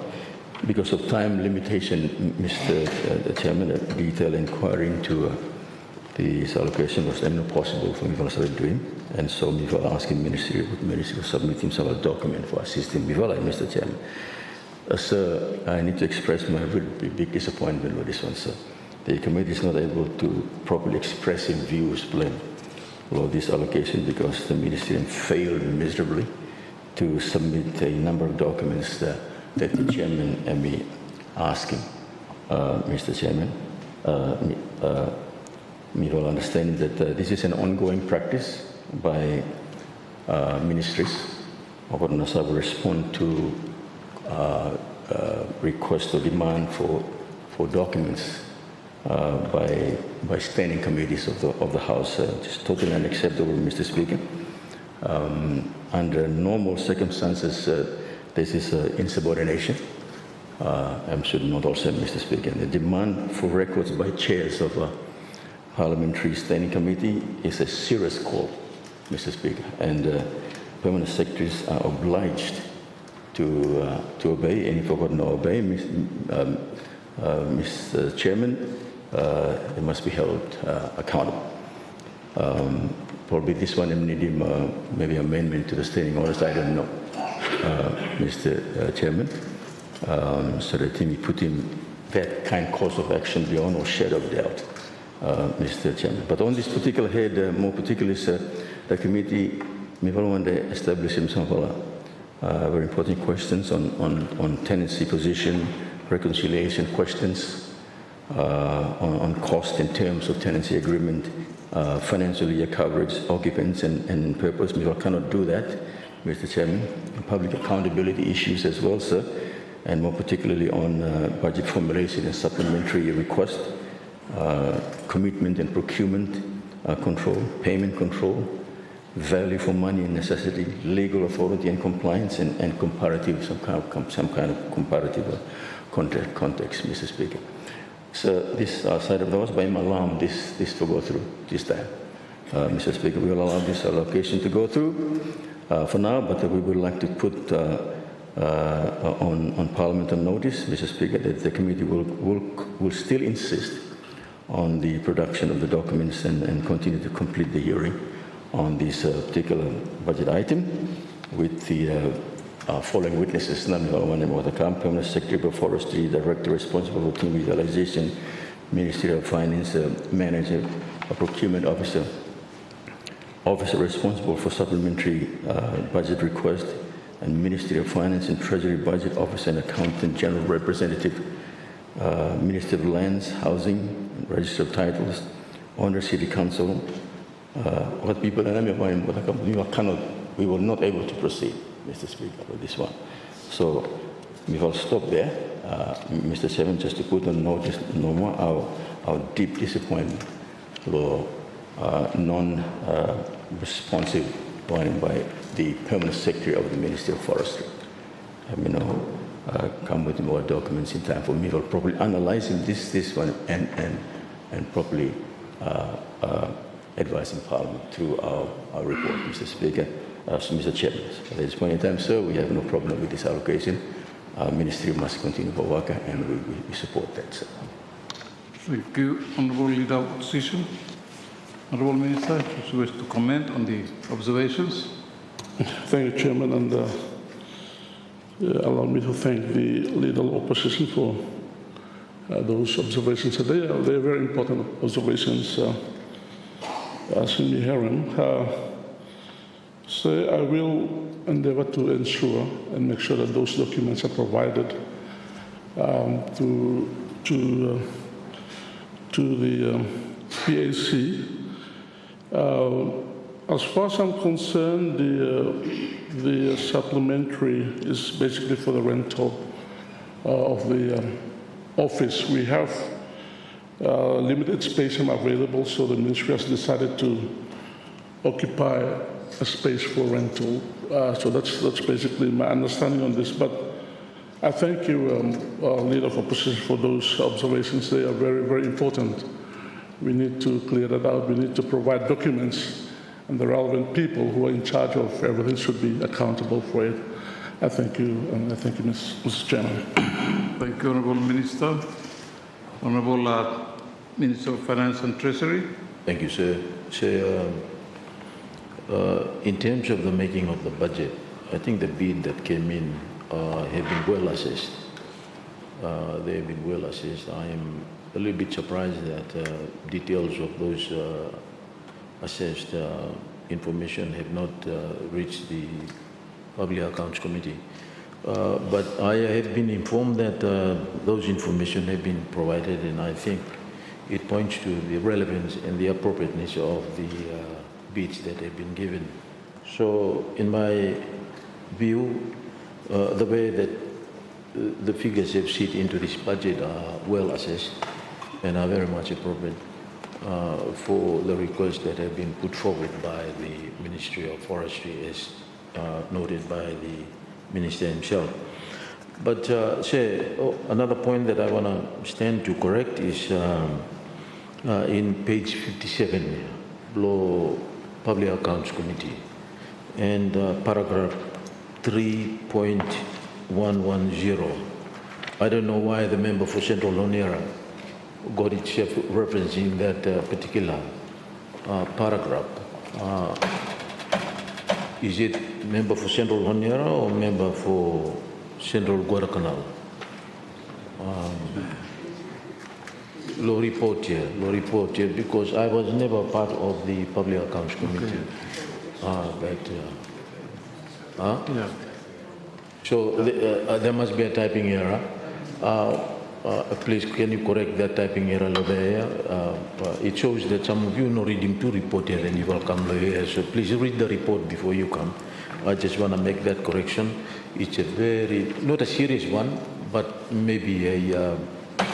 because of time limitation, Mr. Chairman, a detailed inquiry into this allocation was not possible for me to do him. And so before asking Ministry to submit himself a document for assisting before Mr. Chairman. Sir, I need to express my very big disappointment with this one, sir. The committee is not able to properly express its views on this allocation because the ministry failed miserably to submit a number of documents that the chairman and me asking, Mr. Chairman. Me all understand that this is an ongoing practice by ministries. Or will respond to request or demand for documents by standing committees of the House. Just totally unacceptable, Mr. Speaker. Under normal circumstances, this is insubordination. I should not also, Mr. Speaker. The demand for records by chairs of a parliamentary standing committee is a serious call, Mr. Speaker, and permanent secretaries are obliged to obey, and if they forgot to obey, Mr. Chairman, they must be held accountable. Probably this one needing maybe amendment to the standing orders, I don't know, Mr. Chairman, so that we put in that kind of course of action beyond or shadow of doubt, Mr. Chairman. But on this particular head, more particularly, sir, the committee may want to establish some very important questions on tenancy position, reconciliation questions, on cost in terms of tenancy agreement, financial year coverage, occupants, and purpose. We cannot do that, Mr. Chairman. Public accountability issues as well, sir, and more particularly on budget formulation and supplementary request, commitment and procurement control, payment control, value for money and necessity, legal authority and compliance, and comparative, some kind of comparative context, Mr. Speaker. So this side of the house, by my alarm, this to go through this time. Mr. Speaker, we will allow this allocation to go through for now, but we would like to put on Parliament on notice, Mr. Speaker, that the committee will still insist on the production of the documents and continue to complete the hearing on this particular budget item with the following witnesses: the Permanent Secretary of Forestry, Director responsible for team utilization, Ministry of Finance, Manager, a Procurement Officer, Officer responsible for supplementary budget request, and Ministry of Finance and Treasury Budget Officer and Accountant General Representative, Minister of Lands, Housing, Register of Titles, Honor City Council. What people we were not able to proceed, Mr. Speaker, with this one. So we will stop there, Mr. Chairman, just to put on notice our deep disappointment for non-responsive warning by the Permanent Secretary of the Ministry of Forestry. Come with more documents in time for me to properly analyzing this one and properly advising Parliament through our report, Mr. Speaker. Mr. Chairman, at this point in time, sir, we have no problem with this allocation. Our ministry must continue for work, and we support that, sir. Thank you, Honourable Leader of Opposition. Honourable Minister, if you wish to comment on the observations. Thank you, Chairman, and allow me to thank the Leader of Opposition for those observations. They are very important observations. Senior Heron. So I will endeavor to ensure and make sure that those documents are provided to the PAC. As far as I'm concerned, the supplementary is basically for the rental of the office. We have limited space available, so the ministry has decided to occupy a space for rental. So that's basically my understanding on this. But I thank you, Leader of Opposition, for those observations. They are very, very important. We need to clear that out. We need to provide documents, and the relevant people who are in charge of everything should be accountable for it. I thank you, and I thank you, Mr. Chairman. Thank you, Honourable Minister. Honourable Minister of Finance and Treasury. Thank you, sir. In terms of the making of the budget, I think the bid that came in have been well assessed. They have been well assessed. I am a little bit surprised that details of those assessed information have not reached the Public Accounts Committee. But I have been informed that those information have been provided, and I think it points to the relevance and the appropriateness of the bids that have been given. So in my view, the way that the figures have sit into this budget are well assessed and are very much appropriate for the requests that have been put forward by the Ministry of Forestry, as noted by the Minister himself. But another point that I want to stand to correct is in page 57, below Public Accounts Committee. And paragraph 3.110. I don't know why the member for Central Honiara got itself referencing that particular paragraph. Is it member for Central Honiara or member for Central Guadalcanal? Law report here, because I was never part of the Public Accounts Committee. Yeah. So there must be a typing error. Please, can you correct that typing error over here? It shows that some of you are not reading two reports here and you will come here. So please read the report before you come. I just want to make that correction. It's a not a serious one, but maybe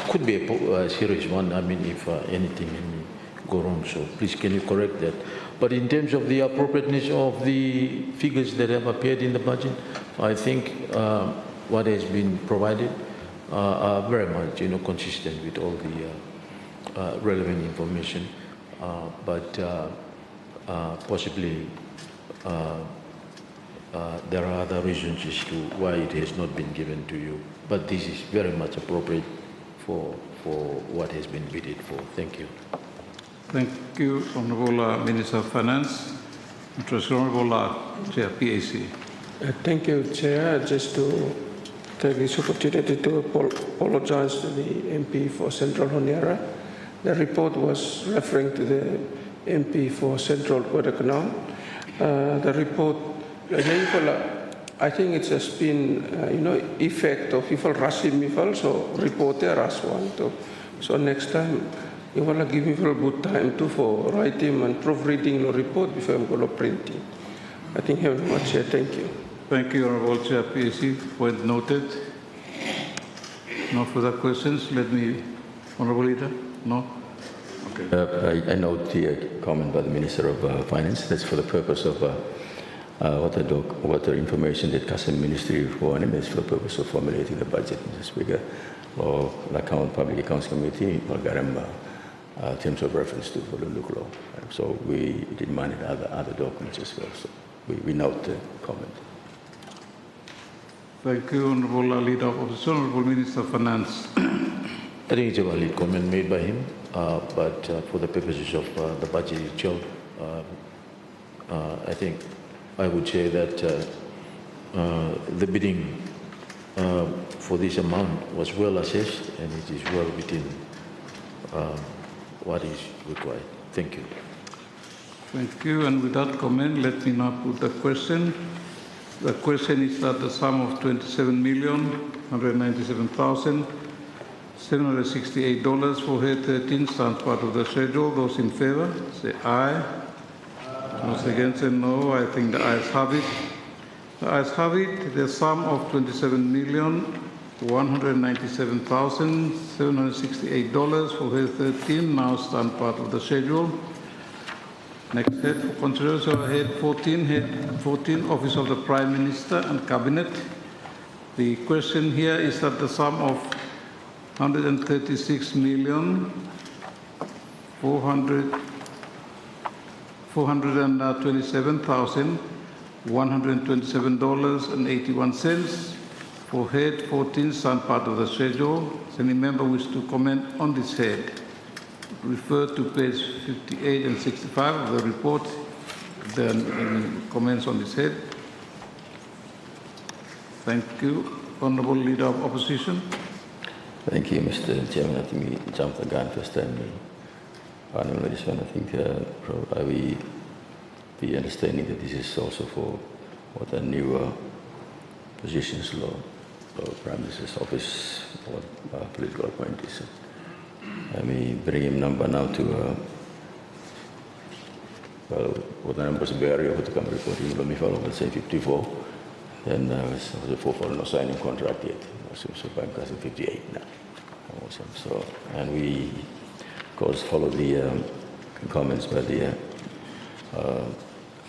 could be a serious one. I mean, if anything go wrong. So please, can you correct that? But in terms of the appropriateness of the figures that have appeared in the budget, I think what has been provided are very much, consistent with all the relevant information. But possibly there are other reasons as to why it has not been given to you. But this is very much appropriate for what has been bidded for. Thank you. Thank you, Honourable Minister of Finance. Honourable Chair, PAC. Thank you, Chair. Just to take this opportunity to apologize to the MP for Central Honiara. The report was referring to the MP for Central Guadalcanal. The report, I think it's a spin, effect of if rushing me so report there as one. So next time, you want to give me a good time too for writing and proofreading the report before I'm going to print it. I think very much, Chair. Thank you. Thank you, Honourable Chair, PAC. Point noted. No further questions. Let me, Honourable Leader. No? Okay. I note the comment by the Minister of Finance. That's for the purpose of what the information that Custom Ministry for is for the purpose of formulating the budget, Mr. Speaker. Or Public Accounts Committee, terms of reference to for the local law. So we demanded other documents as well. So we note the comment. Thank you, Honourable Leader of Opposition, Honourable Minister of Finance. I think it's a valid comment made by him, but for the purposes of the budget itself, I think I would say that the bidding for this amount was well assessed and it is well within what is required. Thank you. Thank you. And with that comment, let me now put the question. The question is that the sum of $27,197,768 for head 13 stands part of the schedule. Those in favour, say aye. Those against, say no. I think the ayes have it. The ayes have it. The sum of $27,197,768 for head 13 now stand part of the schedule. Next head for consideration, head 14, Office of the Prime Minister and Cabinet. The question here is that the sum of $427,427.81 for head 14 stand part of the schedule. Does any member wish to comment on this head? Refer to page 58 and 65 of the report. If there are any comments on this head. Thank you. Honourable Leader of Opposition. Thank you, Mr. Chairman. I think we jumped the gun first time. I just want to think the understanding that this is also for what a new positions law, Prime Minister's Office, or political appointees. I mean, bring him number now to, what the numbers vary over the company reporting, let me follow, let's say 54. Then was for no signing contract yet. So I'm casting 58 now. Awesome. So, and we, of course, follow the comments by the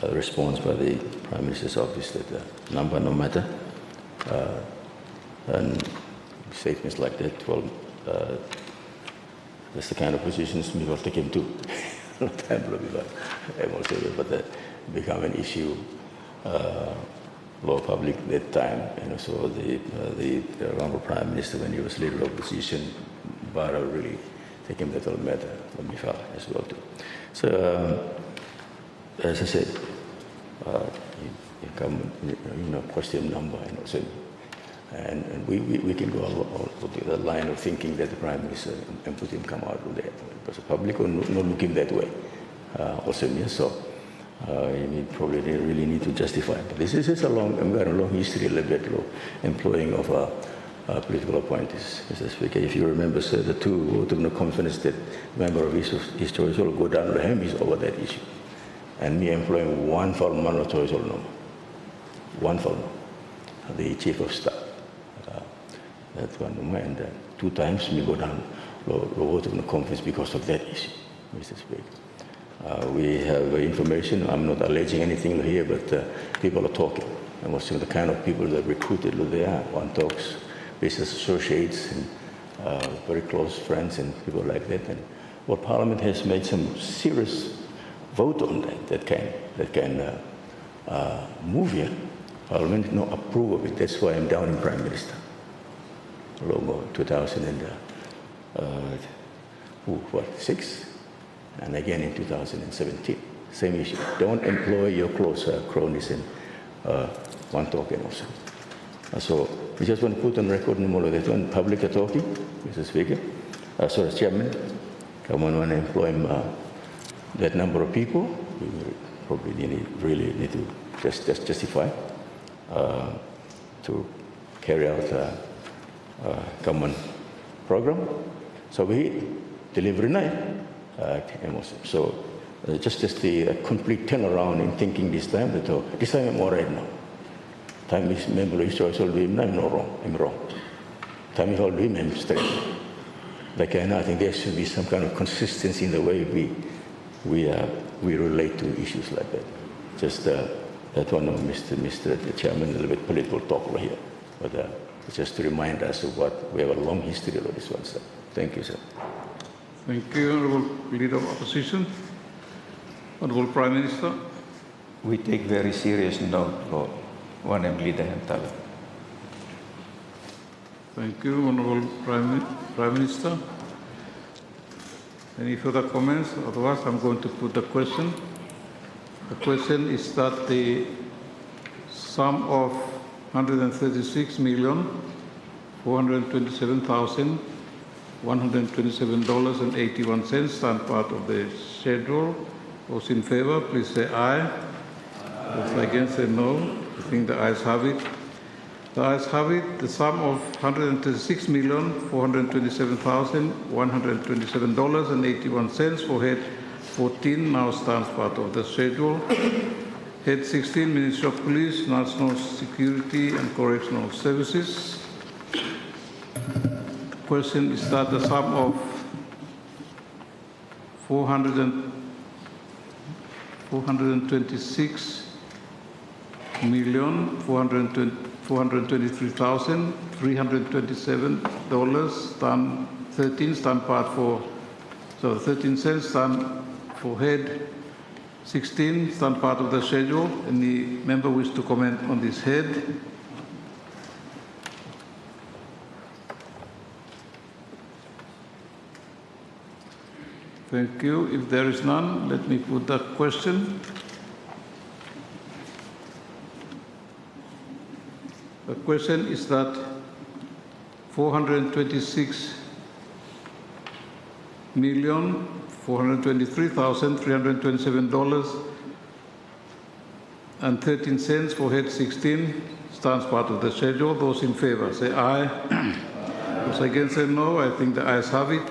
response by the Prime Minister's Office that number no matter. And statements like that, well, that's the kind of positions we will take him to. long time before but become an issue. Law public that time, so the Honorable Prime Minister, when he was leader of opposition, Barra really taking that whole matter from Mifal as well too. So, as I said, you come, question number, and we can go all to the line of thinking that the Prime Minister and put him come out with that, because the public will not look him that way. Also, yes, so. You probably really need to justify. But this is a long history, a little bit, employing of political appointees. Mr. Speaker, if you remember, sir, the two vote of no confidence that member of his choice will go down to him is over that issue. And me employing one for man choice or no. One for the chief of staff. That's one and 2 times me go down vote of no confidence because of that issue, Mr. Speaker. We have information, I'm not alleging anything here, but people are talking. And what's the kind of people that recruited there? One talks, business associates, and very close friends and people like that. And Parliament has made some serious vote on that can move here. Parliament no approve of it. That's why I'm down in Prime Minister. Logo 2006. And again in 2017, same issue. Don't employ your close cronies and one token also. So we just want to put on record that when public are talking, Mr. Speaker, Chairman, come on and employ that number of people. We probably really need to just justify to carry out a common program. So we deliver night. So just as the complete turnaround in thinking this time, this time I'm all right now. Time is member of choice, I'm not wrong, I'm wrong. Time is all doing, I'm straight. Like I think there should be some kind of consistency in the way we relate to issues like that. Just that one of Mr. Chairman, a little bit political talk over here. But just to remind us of what we have a long history of this one, sir. Thank you, sir. Thank you, Honourable Leader of Opposition. Honourable Prime Minister. We take very serious note, Lord. One Leader Hentala. Thank you, Honourable Prime Minister. Any further comments? Otherwise, I'm going to put the question. The question is that the sum of $136,427,127.81 stand part of the schedule. Those in favour, please say aye. Those against, say no. I think the ayes have it. The ayes have it. The sum of $136,427,127.81 for head 14 now stands part of the schedule. Head 16, Ministry of Police, National Security and Correctional Services. The question is that the sum of $426,423,327 stand part for, so 13 cents stand for head 16 stand part of the schedule. Any member wish to comment on this head? Thank you. If there is none, let me put that question. The question is that $426,423,327.13 for head 16 stands part of the schedule. Those in favour say aye. Those against say no. I think the ayes have it.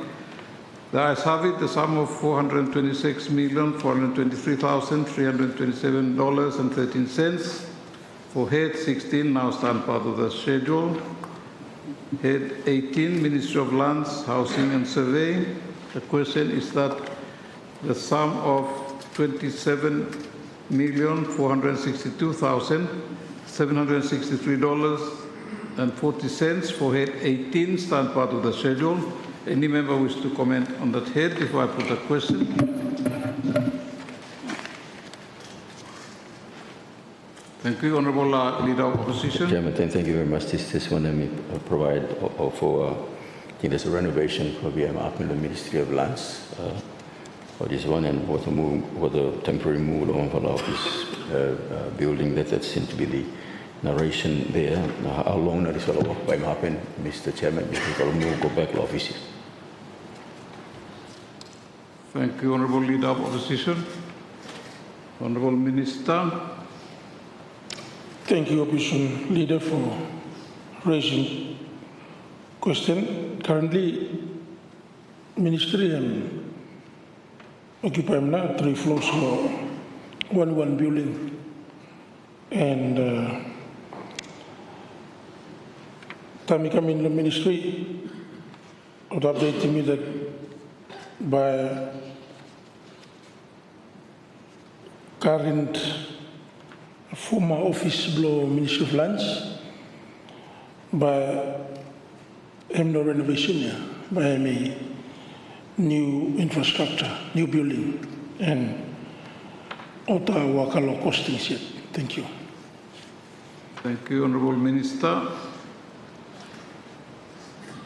The ayes have it. The sum of $426,423,327.13 for head 16 now stand part of the schedule. Head 18, Ministry of Lands, Housing and Survey. The question is that the sum of $27,462,763.40 for head 18 stand part of the schedule. Any member wish to comment on that head before I put the question? Thank you, Honourable Leader of Opposition. Chairman, thank you very much. This one let me provide for, I think there's a renovation for BM in the Ministry of Lands for this one, and for the temporary move on for the office building. That seems to be the narration there. How long this will work by happen, Mr. Chairman, before we move go back to offices? Thank you, Honourable Leader of Opposition. Honourable Minister. Thank you, Opposition Leader, for raising question. Currently, Ministry occupy 3 floors for one building, and time I come in the Ministry, it updated me that by current former office below Ministry of Lands, by no renovation, by a new infrastructure, new building, and Ota Wakalo costings yet. Thank you. Thank you, Honourable Minister.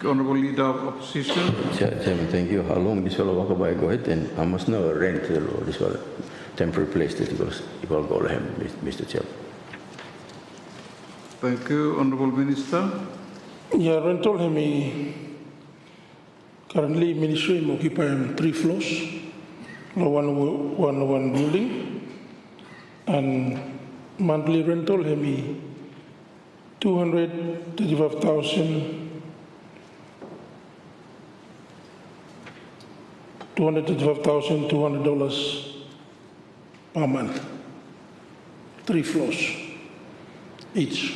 Honourable Leader of Opposition. Chairman, thank you. How long this will work by? Go ahead, and I must know a rent or this will temporary place that it will go ahead, Mr. Chairman. Thank you, Honourable Minister. Yeah, rental currently Ministry occupy 3 floors, one building, and monthly rental $235,200 per month, 3 floors each.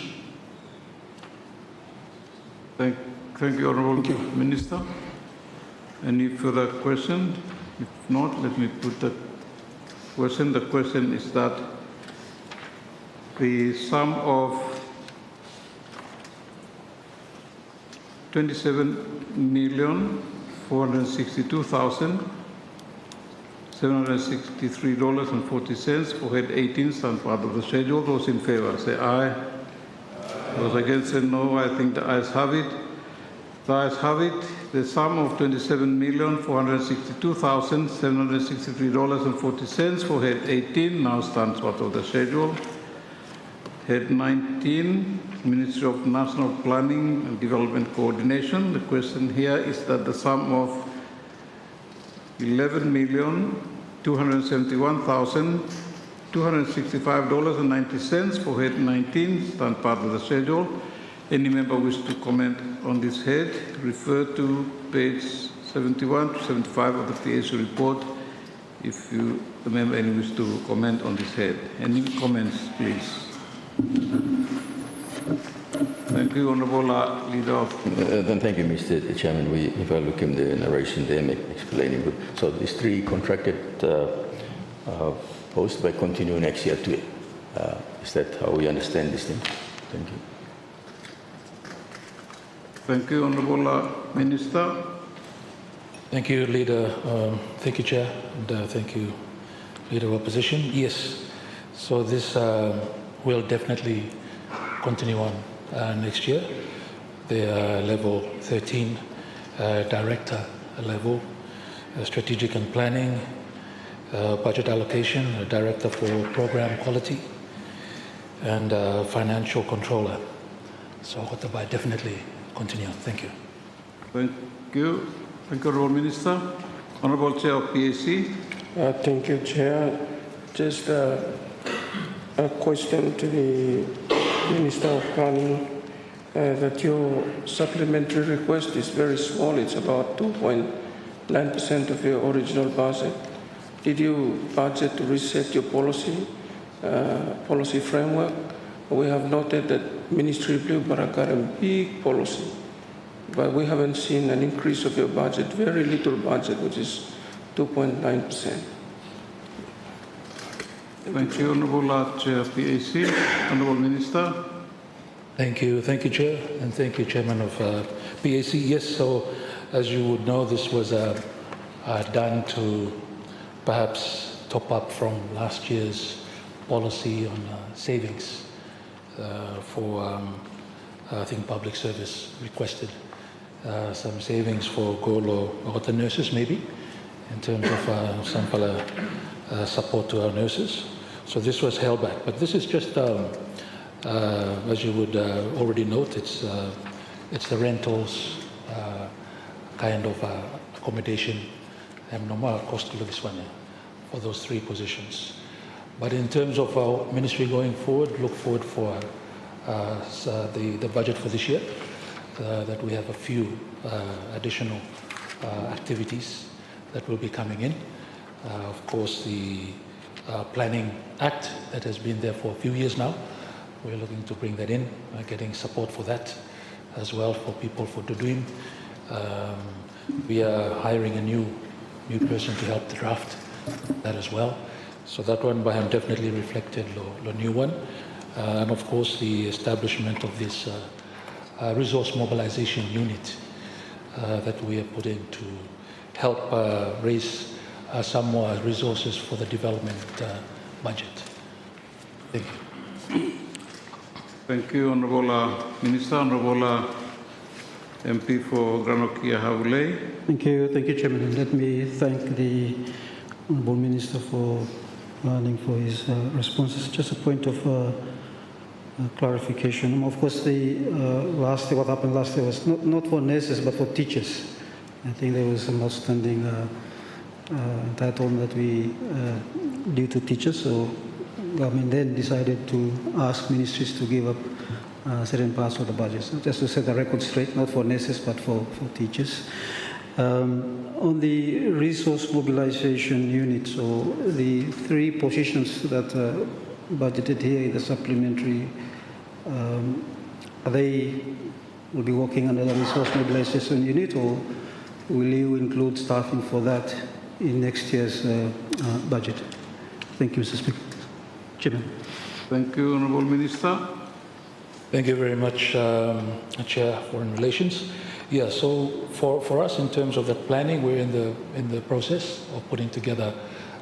Thank you, Honourable Minister. Any further question? If not, let me put the question. The question is that the sum of $27,462,763.40 for head 18 stand part of the schedule. Those in favour say aye. Those against say no. I think the ayes have it. The ayes have it. The sum of $27,462,763.40 for head 18 now stands part of the schedule. Head 19, Ministry of National Planning and Development Coordination. The question here is that the sum of $11,271,265.90 for head 19 stand part of the schedule. Any member wish to comment on this head, refer to page 71 to 75 of the PAC report if the member wish to comment on this head. Any comments, please? Thank you, Honourable Leader of... Then thank you, Mr. Chairman. If I look in the narration there, explaining good. So these 3 contracted posts by continue next year too. Is that how we understand this thing? Thank you. Thank you, Honourable Minister. Thank you, Leader. Thank you, Chair, and thank you, Leader of Opposition. Yes, so this will definitely continue on next year. The level 13 director level, strategic and planning, budget allocation, director for program quality, and financial controller. So Hotabai definitely continue. Thank you. Thank you. Thank you, Honourable Minister. Honourable Chair of PAC. Thank you, Chair. Just a question to the Minister of Planning, that your supplementary request is very small. It's about 2.9% of your original budget. Did you budget to reset your policy framework? We have noted that Ministry Blue Barak got a big policy, but we haven't seen an increase of your budget, very little budget, which is 2.9%. Thank you, Honourable Chair of PAC. Honourable Minister. Thank you, Chair, and thank you, Chairman of PAC. Yes, so as you would know, this was done to perhaps top up from last year's policy on savings. for, I think public service requested some savings for Golo or the nurses maybe, in terms of some support to our nurses. So this was held back. But this is just, as you would already note, it's the rentals kind of accommodation and normal cost of this one for those 3 positions. But in terms of our ministry going forward, look forward for the budget for this year, that we have a few additional activities that will be coming in. Of course, the Planning Act that has been there for a few years now, we're looking to bring that in, getting support for that as well for people for doing. We are hiring a new person to help the draft that as well. So that one by him definitely reflected the new one. And of course the establishment of this resource mobilization unit that we have put in to help raise some more resources for the development budget. Thank you. Thank you, Honourable Minister. Honourable MP for Granokia Haulei. Thank you, Chairman. And let me thank the Honourable Minister for his responses. Just a point of clarification. Of course, what happened last year was not for nurses but for teachers. I think there was some outstanding entitlement that we due to teachers. So government then decided to ask ministries to give up certain parts of the budget. So just to set the record straight, not for nurses but for teachers. On the resource mobilization unit, so the 3 positions that are budgeted here in the supplementary, will be working under the resource mobilization unit, or will you include staffing for that in next year's budget? Thank you, Mr. Speaker. Chairman. Thank you, Honourable Minister. Thank you very much, Chair, Foreign Relations. Yeah, so for us in terms of that planning, we're in the process of putting together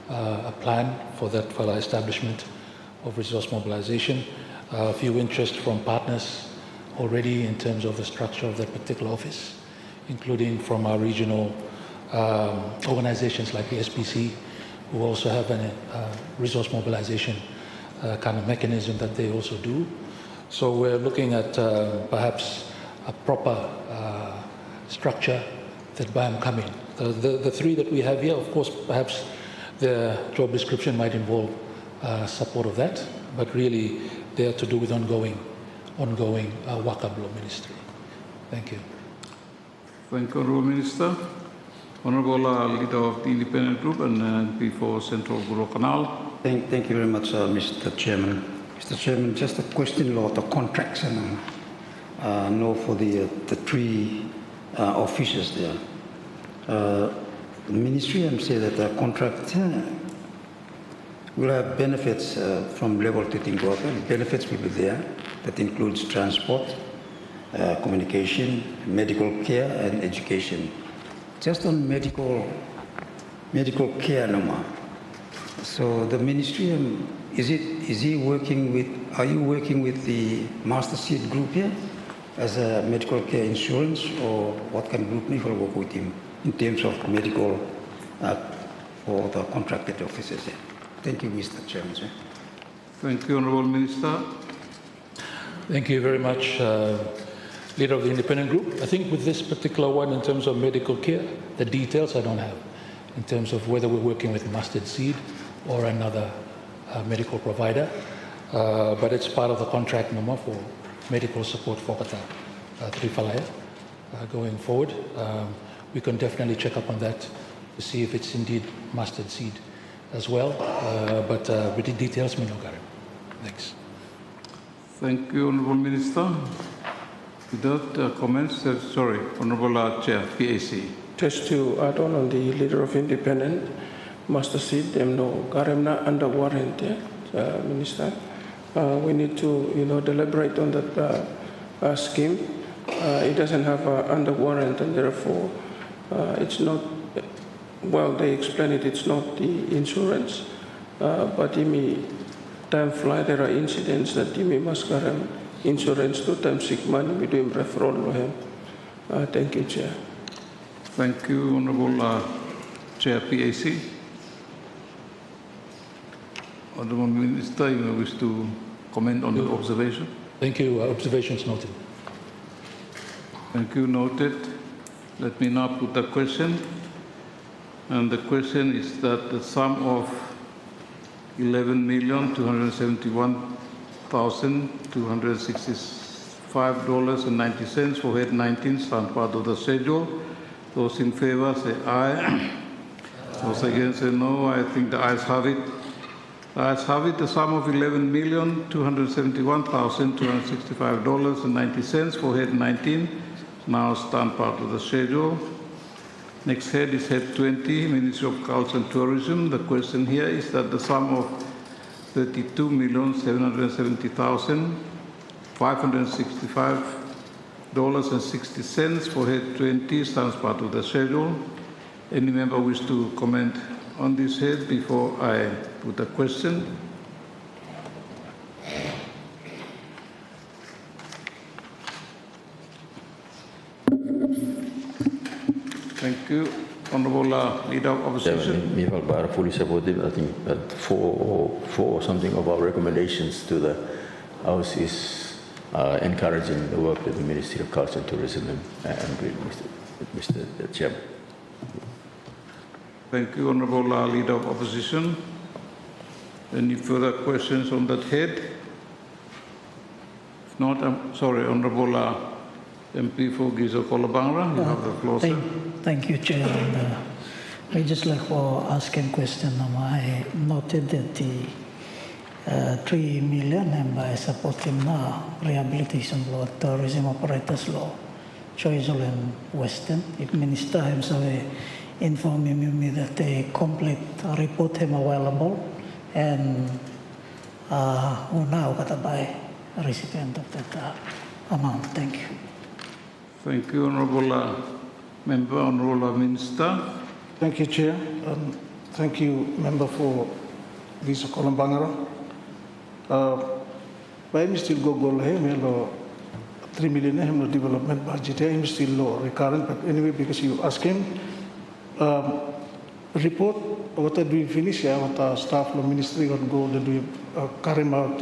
a plan for that for the establishment of resource mobilization. A few interest from partners already in terms of the structure of that particular office, including from our regional organizations like the SPC, who also have a resource mobilization kind of mechanism that they also do. So we're looking at perhaps a proper structure that BAM come in. The 3 that we have here, of course, perhaps the job description might involve support of that, but really they are to do with ongoing Wakablo ministry. Thank you. Thank you, Honourable Minister. Honourable Leader of the Independent Group and before Central Guru Canal. Thank you very much, Mr. Chairman. Mr. Chairman, just a question about the contracts and for the 3 officers there. The ministry say that the contract will have benefits from level 13 government. Benefits will be there. That includes transport, communication, medical care, and education. Just on medical care, no. So the ministry, are you working with the Master Seed group here as a medical care insurance, or what kind of group will work with him in terms of medical for the contracted officers here? Thank you, Mr. Chairman. Sir. Thank you, Honourable Minister. Thank you very much, Leader of the Independent Group. I think with this particular one, in terms of medical care, the details I don't have, in terms of whether we're working with Mustard Seed or another medical provider, but it's part of the contract number for medical support for Kata Trifalaya going forward. We can definitely check up on that to see if it's indeed Mustard Seed as well, but with the details, me no Garen. Thanks. Thank you, Honourable Minister. Without comments, sorry, Honourable Chair, PAC. Just to add on the Leader of Independent, Master Seed, them no Garemna under warrant, Minister. We need to, deliberate on that scheme. It doesn't have under warrant, and therefore it's not. Well, they explain it's not the insurance, but imi time fly there are incidents that you may must carry insurance to time sick money we do referral lo him. Thank you, Chair. Thank you, Honourable Chair PAC. Honourable Minister, you may wish to comment on the observation? Thank you. Observations noted. Thank you, noted. Let me now put the question. And the question is that the sum of $11,271,265.90 for head 19 stand part of the schedule. Those in favor say aye. Those against say no. I think the ayes have it. The ayes have it. The sum of $11,271,265.90 for head 19 now stand part of the schedule. Next head is head 20, Ministry of Culture and Tourism. The question here is that the sum of $32,770,565.60 for head 20 stands part of the schedule. Any member wish to comment on this head before I put the question? Thank you. Honourable Leader of Opposition. We are fully supportive. I think that four or something of our recommendations to the House is encouraging the work that the Ministry of Culture and Tourism and Mr. Chairman. Thank you, Honourable Leader of Opposition. Any further questions on that head? If not, I'm sorry, Honourable MP for Gizo Kolabangra, you have the floor, sir. Thank you, Chair. And, I just like for asking question. I noted that the 3 million and by supporting rehabilitation law, tourism operators law, Choice and Western. If Minister himself informing me that a complete report him available and who now got to buy a recipient of that amount. Thank you. Thank you, Honourable Member, Honourable Minister. Thank you, Chair. Thank you, Member for Gizo Kolabangra. By still go lo 3 million him development budget him still low recurrent, but anyway because you ask him report what do we finish what staff lo ministry got go to do carry out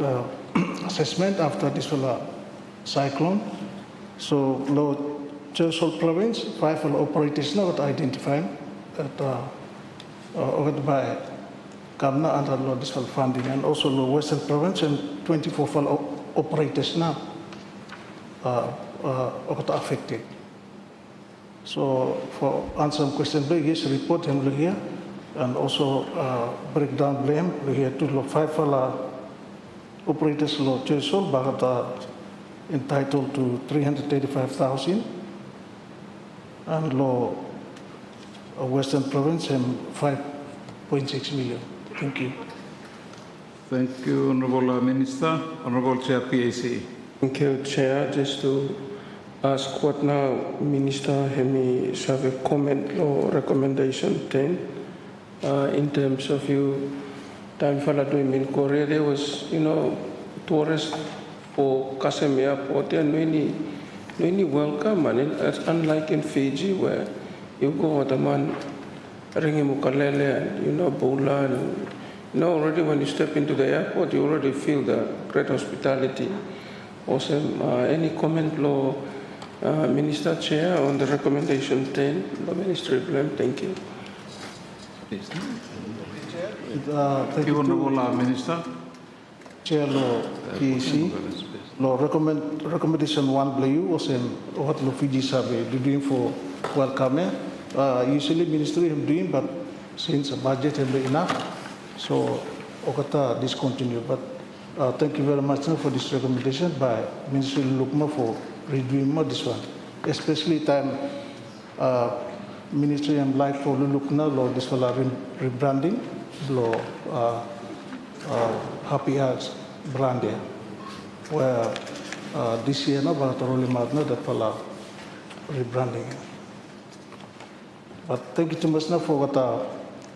assessment after this cyclone. So lo Churchill province 5 operators now identify at by Kamna under law this funding and also the Western province and 24 operators now affected. So for answer question, yes, report him here and also breakdown blame here to 5 operators law Churchill but entitled to 335,000 and law Western province and 5.6 million. Thank you. Thank you, Honourable Minister. Honourable Chair PAC. Thank you, Chair. Just to ask what now Minister Hemi have a comment or recommendation 10 in terms of you time for in Korea there was tourists for Kasem Airport and many welcome and it's unlike in Fiji where you go with a man ringing Mukalele and Bola and already when you step into the airport you already feel the great hospitality. Awesome. Any comment law Minister Chair on the recommendation 10 the Ministry of Blame? Thank you. Thank you, Honourable Minister. Chair law PAC law recommendation 1 blue was in what lo Fiji survey doing for welcome. Usually ministry have doing but since the budget have been enough so okata discontinued. But thank you very much for this recommendation by Ministry Lukma for redoing this one. Especially time Ministry and like for Lukna law this will rebranding law Happy Hearts brand where this year no but only madna that will rebranding. But thank you too much for what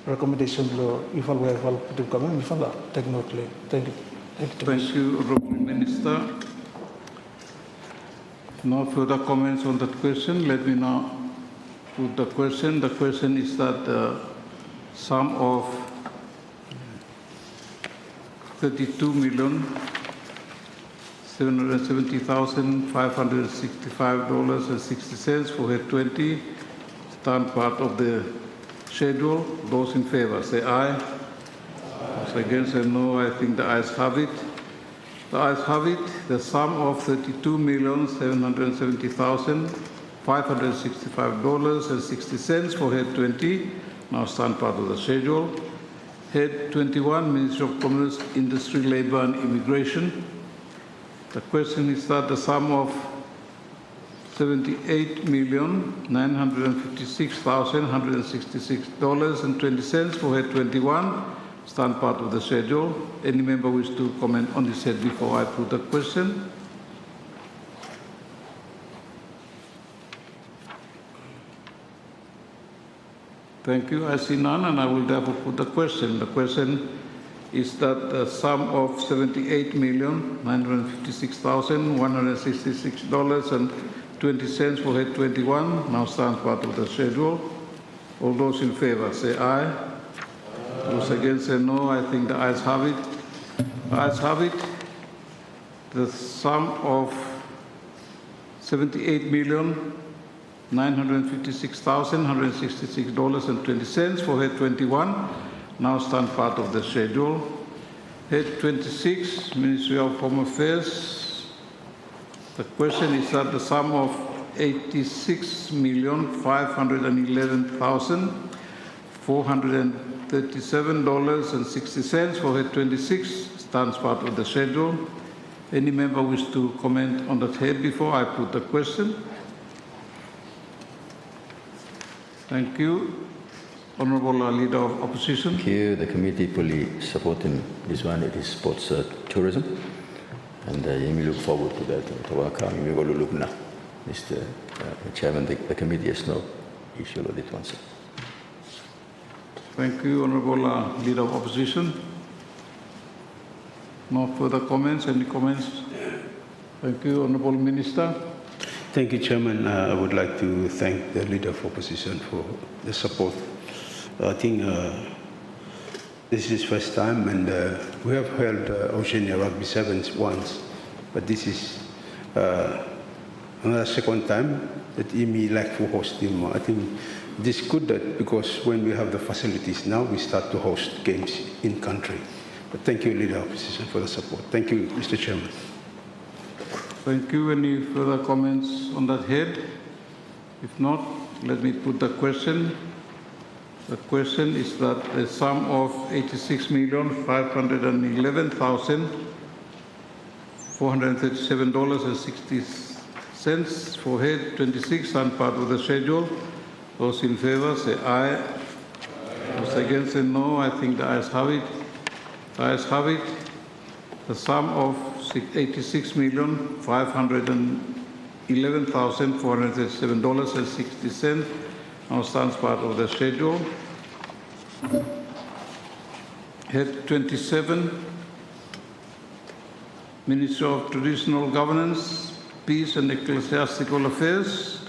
recommendation law if I will to come if I take note. Thank you. Thank you, Honourable Minister. No further comments on that question. Let me now put the question. The question is that the sum of $32,770,565.60 for head 20 stand part of the schedule. Those in favour say aye. Those against say no. I think the ayes have it. The ayes have it. The sum of $32,770,565.60 for head 20 now stand part of the schedule. Head 21, Ministry of Commerce, Industry, Labour and Immigration. The question is that the sum of $78,956,166.20 for head 21 stand part of the schedule. Any member wish to comment on this head before I put the question? Thank you. I see none, and I will therefore put the question. The question is that the sum of $78,956,166.20 for head 21 now stands part of the schedule. All those in favour say aye. Those against say no. I think the ayes have it. The ayes have it. The sum of $78,956,166.20 for head 21 now stand part of the schedule. Head 26, Ministry of Home Affairs. The question is that the sum of $86,511,437.60 for head 26 stands part of the schedule. Any member wish to comment on that head before I put the question? Thank you. Honourable Leader of Opposition. Thank you. The committee fully supporting this one. It is sports tourism. And we look forward to that. Mr. Chairman, the committee has no issue with it once. Thank you, Honourable Leader of Opposition. No further comments. Any comments? Thank you, Honourable Minister. Thank you, Chairman. I would like to thank the Leader of Opposition for the support. I think this is first time, and we have held Oceania Rugby Sevens once, but this is another second time that EMI like to host them. I think this is good that because when we have the facilities now, we start to host games in country. But thank you, Leader of Opposition, for the support. Thank you, Mr. Chairman. Thank you. Any further comments on that head? If not, let me put the question. The question is that the sum of $86,511,437.60 for head 26 and part of the schedule. Those in favour say aye. Those against say no. I think the ayes have it. The ayes have it. The sum of $86,511,437.60 now stands part of the schedule. Head 27, Ministry of Traditional Governance, Peace and Ecclesiastical Affairs.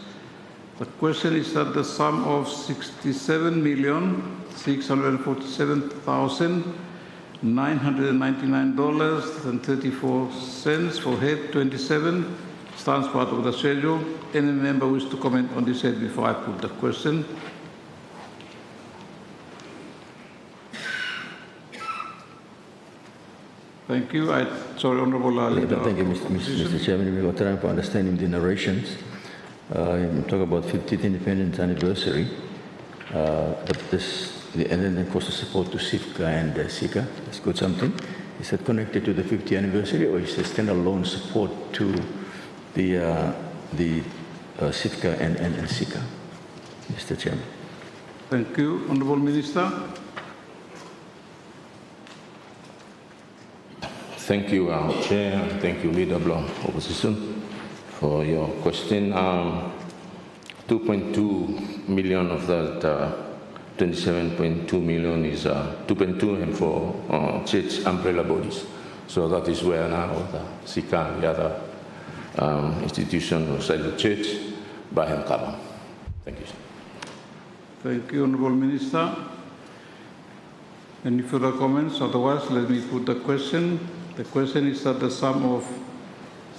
The question is that the sum of $67,647,999.34 for head 27 stands part of the schedule. Any member wish to comment on this head before I put the question? Thank you. Sorry, Honourable Leader. Thank you, Mr. Chairman. We were trying to understand in the narrations. Talk about 50th independence anniversary. And then, of course, the support to SIFCA and SICA. That's good something. Is that connected to the 50th anniversary, or is it standalone support to the SIFCA and SICA, Mr. Chairman? Thank you, Honourable Minister. Thank you, Chair. Thank you, Leader of Opposition, for your question. 2.2 million of that 27.2 million is 2.2 and for church umbrella bodies. So that is where now the SICA and the other institution outside the church buy him cover. Thank you, sir. Thank you, Honourable Minister. Any further comments? Otherwise, let me put the question. The question is that the sum of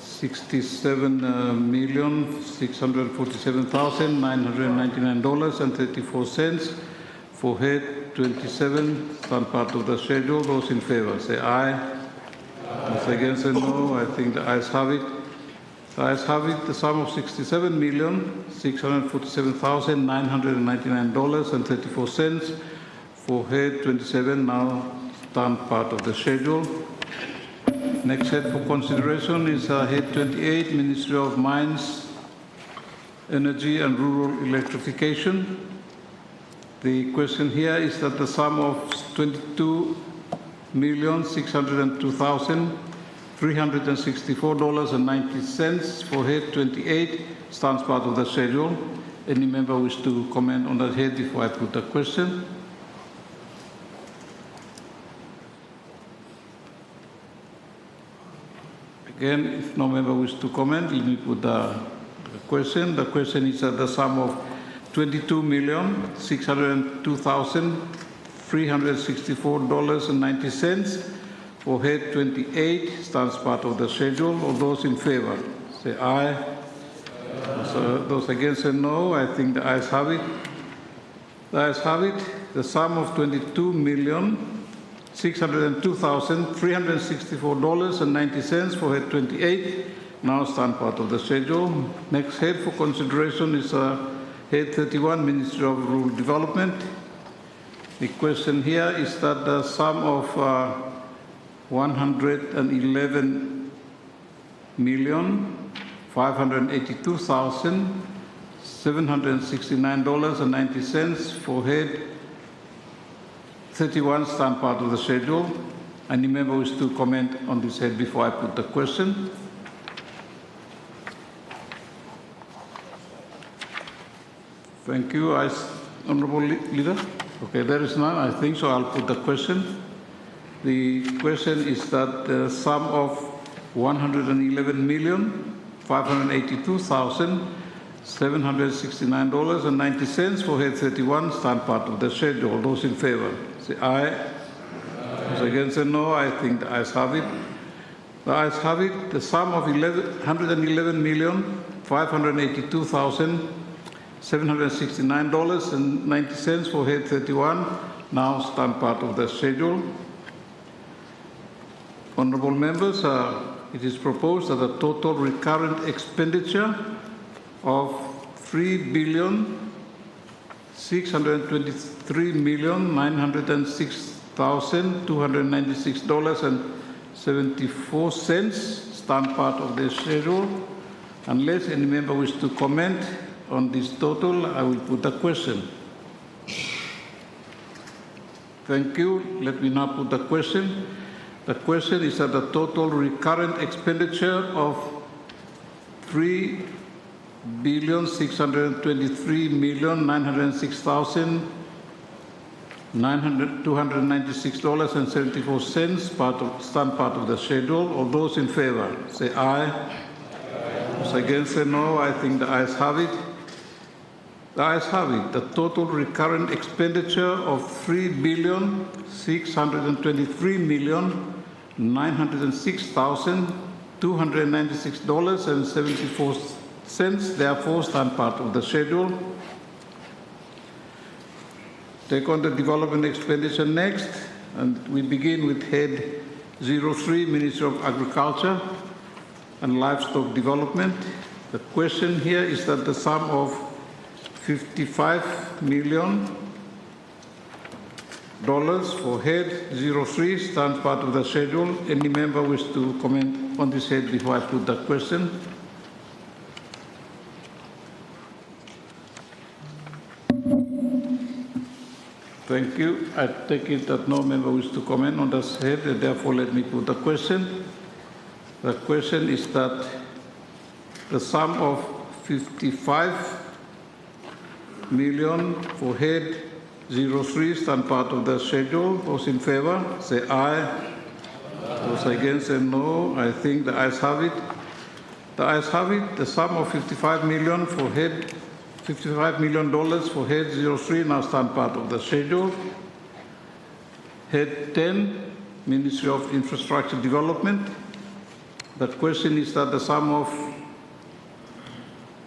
67,647,999.34 for head 27, stand part of the schedule. Those in favour say aye. Those against say no. I think the ayes have it. The ayes have it. The sum of $67,647,999.34 for head 27 now stand part of the schedule. Next head for consideration is head 28, Ministry of Mines, Energy and Rural Electrification. The question here is that the sum of $22,602,364.90 for head 28 stands part of the schedule. Any member wish to comment on that head before I put the question? Again, if no member wishes to comment, let me put the question. The question is that the sum of $22,602,364.90 for head 28 stands part of the schedule. All those in favour say aye. Those against say no. I think the ayes have it. The ayes have it. The sum of $22,602,364.90 for head 28 now stand part of the schedule. Next head for consideration is head 31, Ministry of Rural Development. The question here is that the sum of $111,582,769.90 for head 31 stand part of the schedule. Any member wish to comment on this head before I put the question? Thank you. Honourable Leader? Okay, there is none, I think, so I'll put the question. The question is that the sum of $111,582,769.90 for head 31 stand part of the schedule. Those in favour say aye. Those against say no. I think the ayes have it. The ayes have it. The sum of $111,582,769.90 for head 31 now stand part of the schedule. Honourable members, it is proposed that the total recurrent expenditure of $3,623,906,296.74 stand part of the schedule. Unless any member wishes to comment on this total, I will put the question. Thank you. Let me now put the question. The question is that the total recurrent expenditure of $3,623,996,296.74 stand part of the schedule. All those in favour say aye. Those against say no. I think the ayes have it. The ayes have it. The total recurrent expenditure of $3,623,906,296.74 therefore stand part of the schedule. Take on the development expenditure next, and we begin with head 03, Ministry of Agriculture and Livestock Development. The question here is that the sum of $55 million for head 03 stands part of the schedule. Any member wish to comment on this head before I put the question? Thank you. I take it that no member wishes to comment on this head, and therefore let me put the question. The question is that the sum of $55 million for head 03 stand part of the schedule. Those in favour say aye. Those against say no. I think the ayes have it. The ayes have it. The sum of $55 million for head, $55 million for head 03 now stand part of the schedule. Head 10, Ministry of Infrastructure Development. That question is that the sum of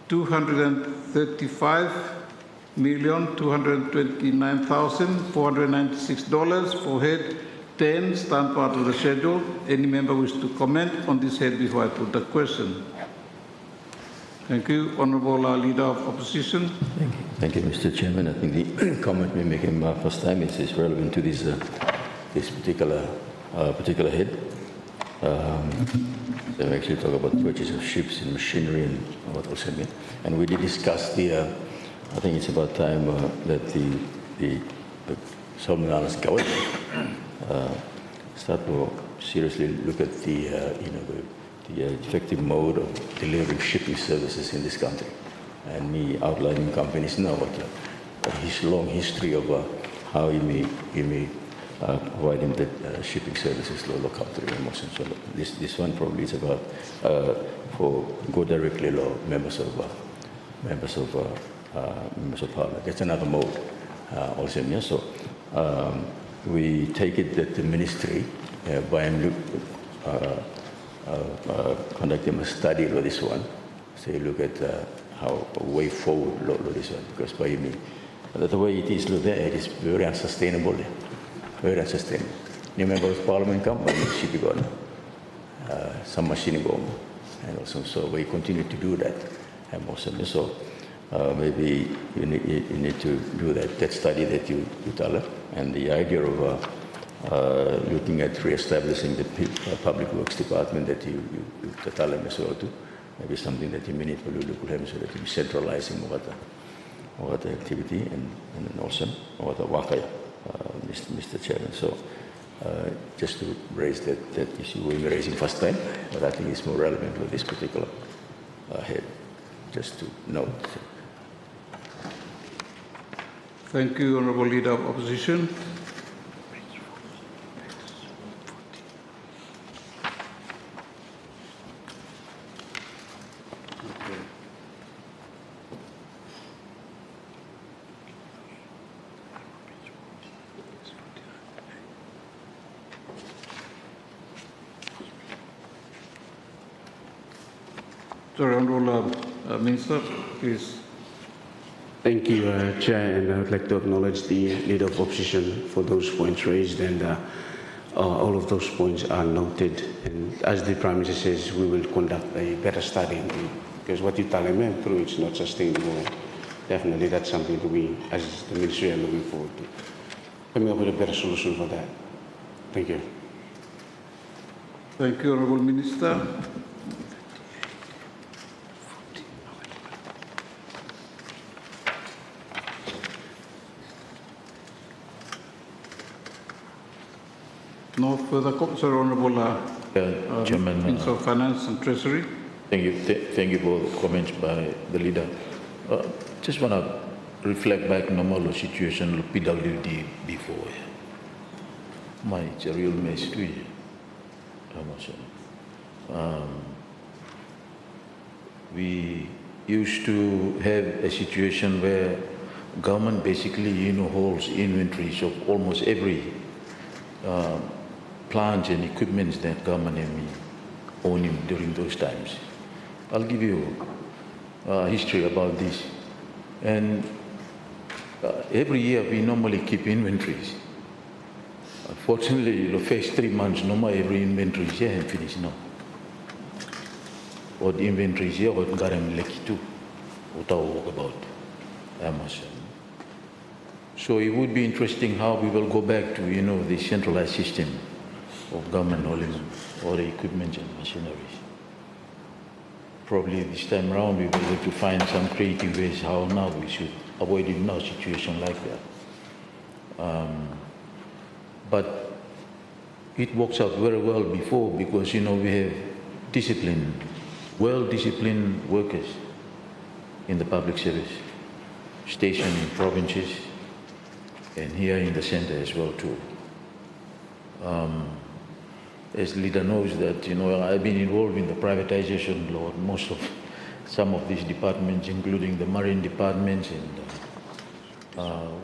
$235,229,496 for head 10 stand part of the schedule. Any member wish to comment on this head before I put the question? Thank you. Honourable Leader of Opposition. Thank you, Mr. Chairman. I think the comment we make him first time is relevant to this this particular head. They actually talk about purchase of ships and machinery and what else. And we did discuss the. I think it's about time that the Solomon Islands government start to seriously look at the effective mode of delivering shipping services in this country. And me outlining companies now what his long history of how he may providing the shipping services locally. So this one probably is about for go directly law members of parliament. That's another mode also. Yeah? So we take it that the ministry by conducting a study of this one, say look at how a way forward of this one, because by me the way it is look there, it is very unsustainable. Very unsustainable. New members of parliament come, but it should be gone. Some machine go, and also so we continue to do that. And also, so maybe you need to do that study that you tell her, and the idea of looking at re-establishing the public works department that you tell them as well too. Maybe something that you need to look at so that you centralizing what the activity and also what the wakaya. Mr. Chairman, so just to raise that issue we were raising first time, but I think it's more relevant with this particular head, just to note. Thank you, Honourable Leader of Opposition. Sorry, Honourable Minister, please. Thank you, Chair, and I would like to acknowledge the Leader of Opposition for those points raised, and all of those points are noted. And as the Prime Minister says, we will conduct a better study, because what you tell me through it's not sustainable. Definitely, that's something that we, as the Ministry, are looking forward to coming up with a better solution for that. Thank you. Thank you, Honourable Minister. No further comments, Honourable Chairman, Minister of Finance and Treasury. Thank you. Thank you for the comments by the leader. Just want to reflect back normal situation of PWD before. It's a real mess too. We used to have a situation where government basically holds inventories of almost every plants and equipment that government owning during those times. I'll give you history about this. And every year we normally keep inventories. Unfortunately, the first 3 months, no more every inventory is here and finished now. Or the inventory is here, or garam leki too. What I walk about. So it would be interesting how we will go back to, the centralized system of government holding all the equipment and machineries. Probably this time around we will have to find some creative ways how now we should avoid a situation like that. But it works out very well before because, we have disciplined, well-disciplined workers in the public service, stationed in provinces, and here in the center as well too. as leader knows that, I've been involved in the privatization law, some of these departments, including the marine departments and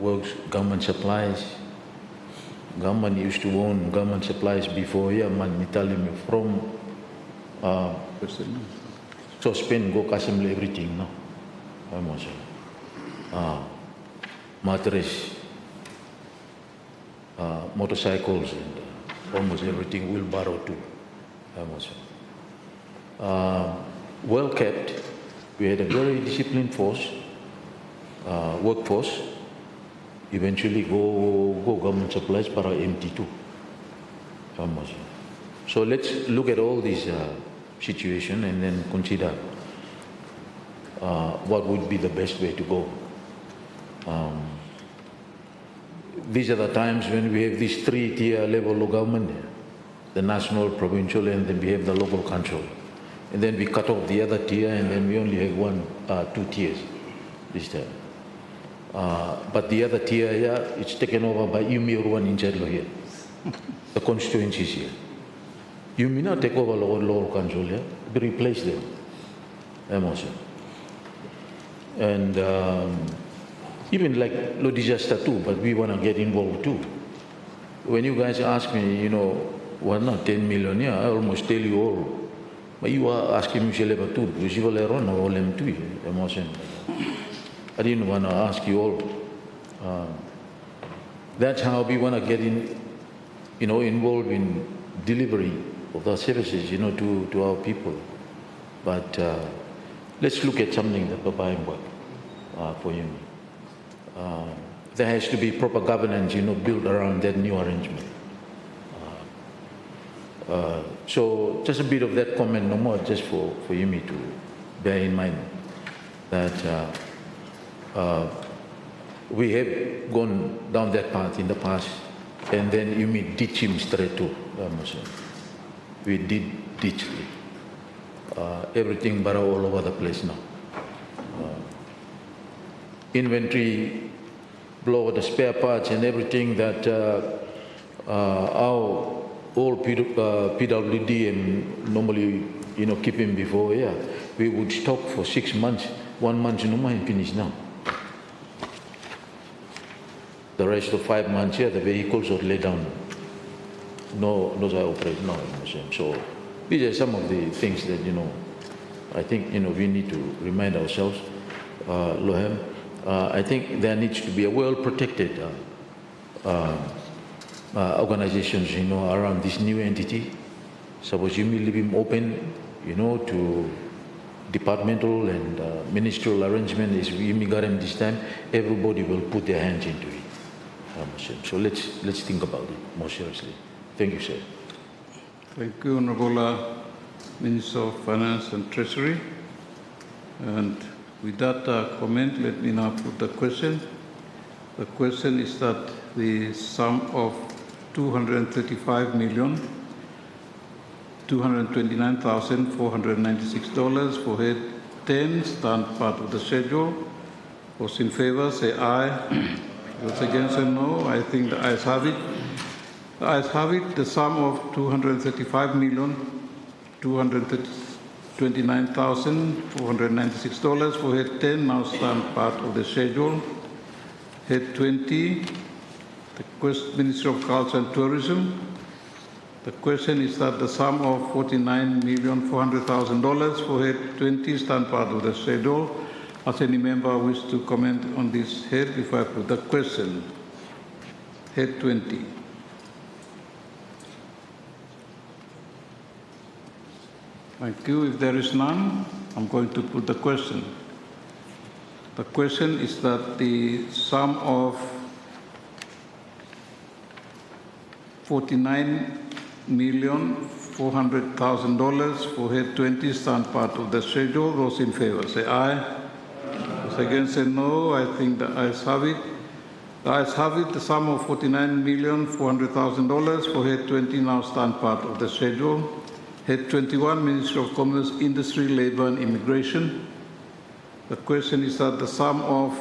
works, government supplies. Government used to own government supplies before here, man, Italy from so Spain go assemble everything, no? Almost. Mattress, motorcycles, and almost everything wheelbarrow too. Almost. Well kept. We had a very disciplined workforce. Eventually go government supplies para empty too. Almost. So let's look at all these situation and then consider what would be the best way to go. These are the times when we have this three-tier level of government, the national, provincial, and then we have the local council. And then we cut off the other tier, and then we only have two tiers this time. But the other tier here, it's taken over by Yumi Urwan in Chadlo here, the constituencies here. You may not take over lower council here, but replace them. And even like low disaster too, but we want to get involved too. When you guys ask me, well, not 10 million, yeah, I almost tell you all. But you are asking me level too, because you will run all them too. I didn't want to ask you all. That's how we want to get involved in delivery of the services, to our people. But let's look at something that Papa work for you. There has to be proper governance, built around that new arrangement. So just a bit of that comment, no more, just for Yumi to bear in mind that we have gone down that path in the past, and then Yumi ditch him straight to we did ditch everything but all over the place now. Inventory, blow the spare parts and everything that our old PWD and normally, keep him before, we would stock for 6 months, 1 month, no mind finish now. The rest of 5 months, the vehicles are laid down. No, I operate now. So these are some of the things that, I think, we need to remind ourselves, Lohem. I think there needs to be a well-protected organizations, around this new entity. Suppose you leave him open, to departmental and ministerial arrangement is we got him this time, everybody will put their hands into it. So let's think about it more seriously. Thank you, sir. Thank you, Honorable Minister of Finance and Treasury. And with that comment, let me now put the question. The question is that the sum of $235,229,496 for head 10 stand part of the schedule. Those in favor say aye. Those against say no. I think the ayes have it. The ayes have it. The sum of $235,229,496 for head 10 now stand part of the schedule. Head 20, the Ministry of Culture and Tourism. The question is that the sum of $49,400,000 for head 20 stand part of the schedule. Does any member wish to comment on this head before I put the question? Head 20. Thank you. If there is none, I'm going to put the question. The question is that the sum of $49,400,000 for head 20 stand part of the schedule. Those in favor say aye. Those against say no. I think the ayes have it. The ayes have it. The sum of $49,400,000 for head 20 now stand part of the schedule. Head 21, Ministry of Commerce, Industry, Labour and Immigration. The question is that the sum of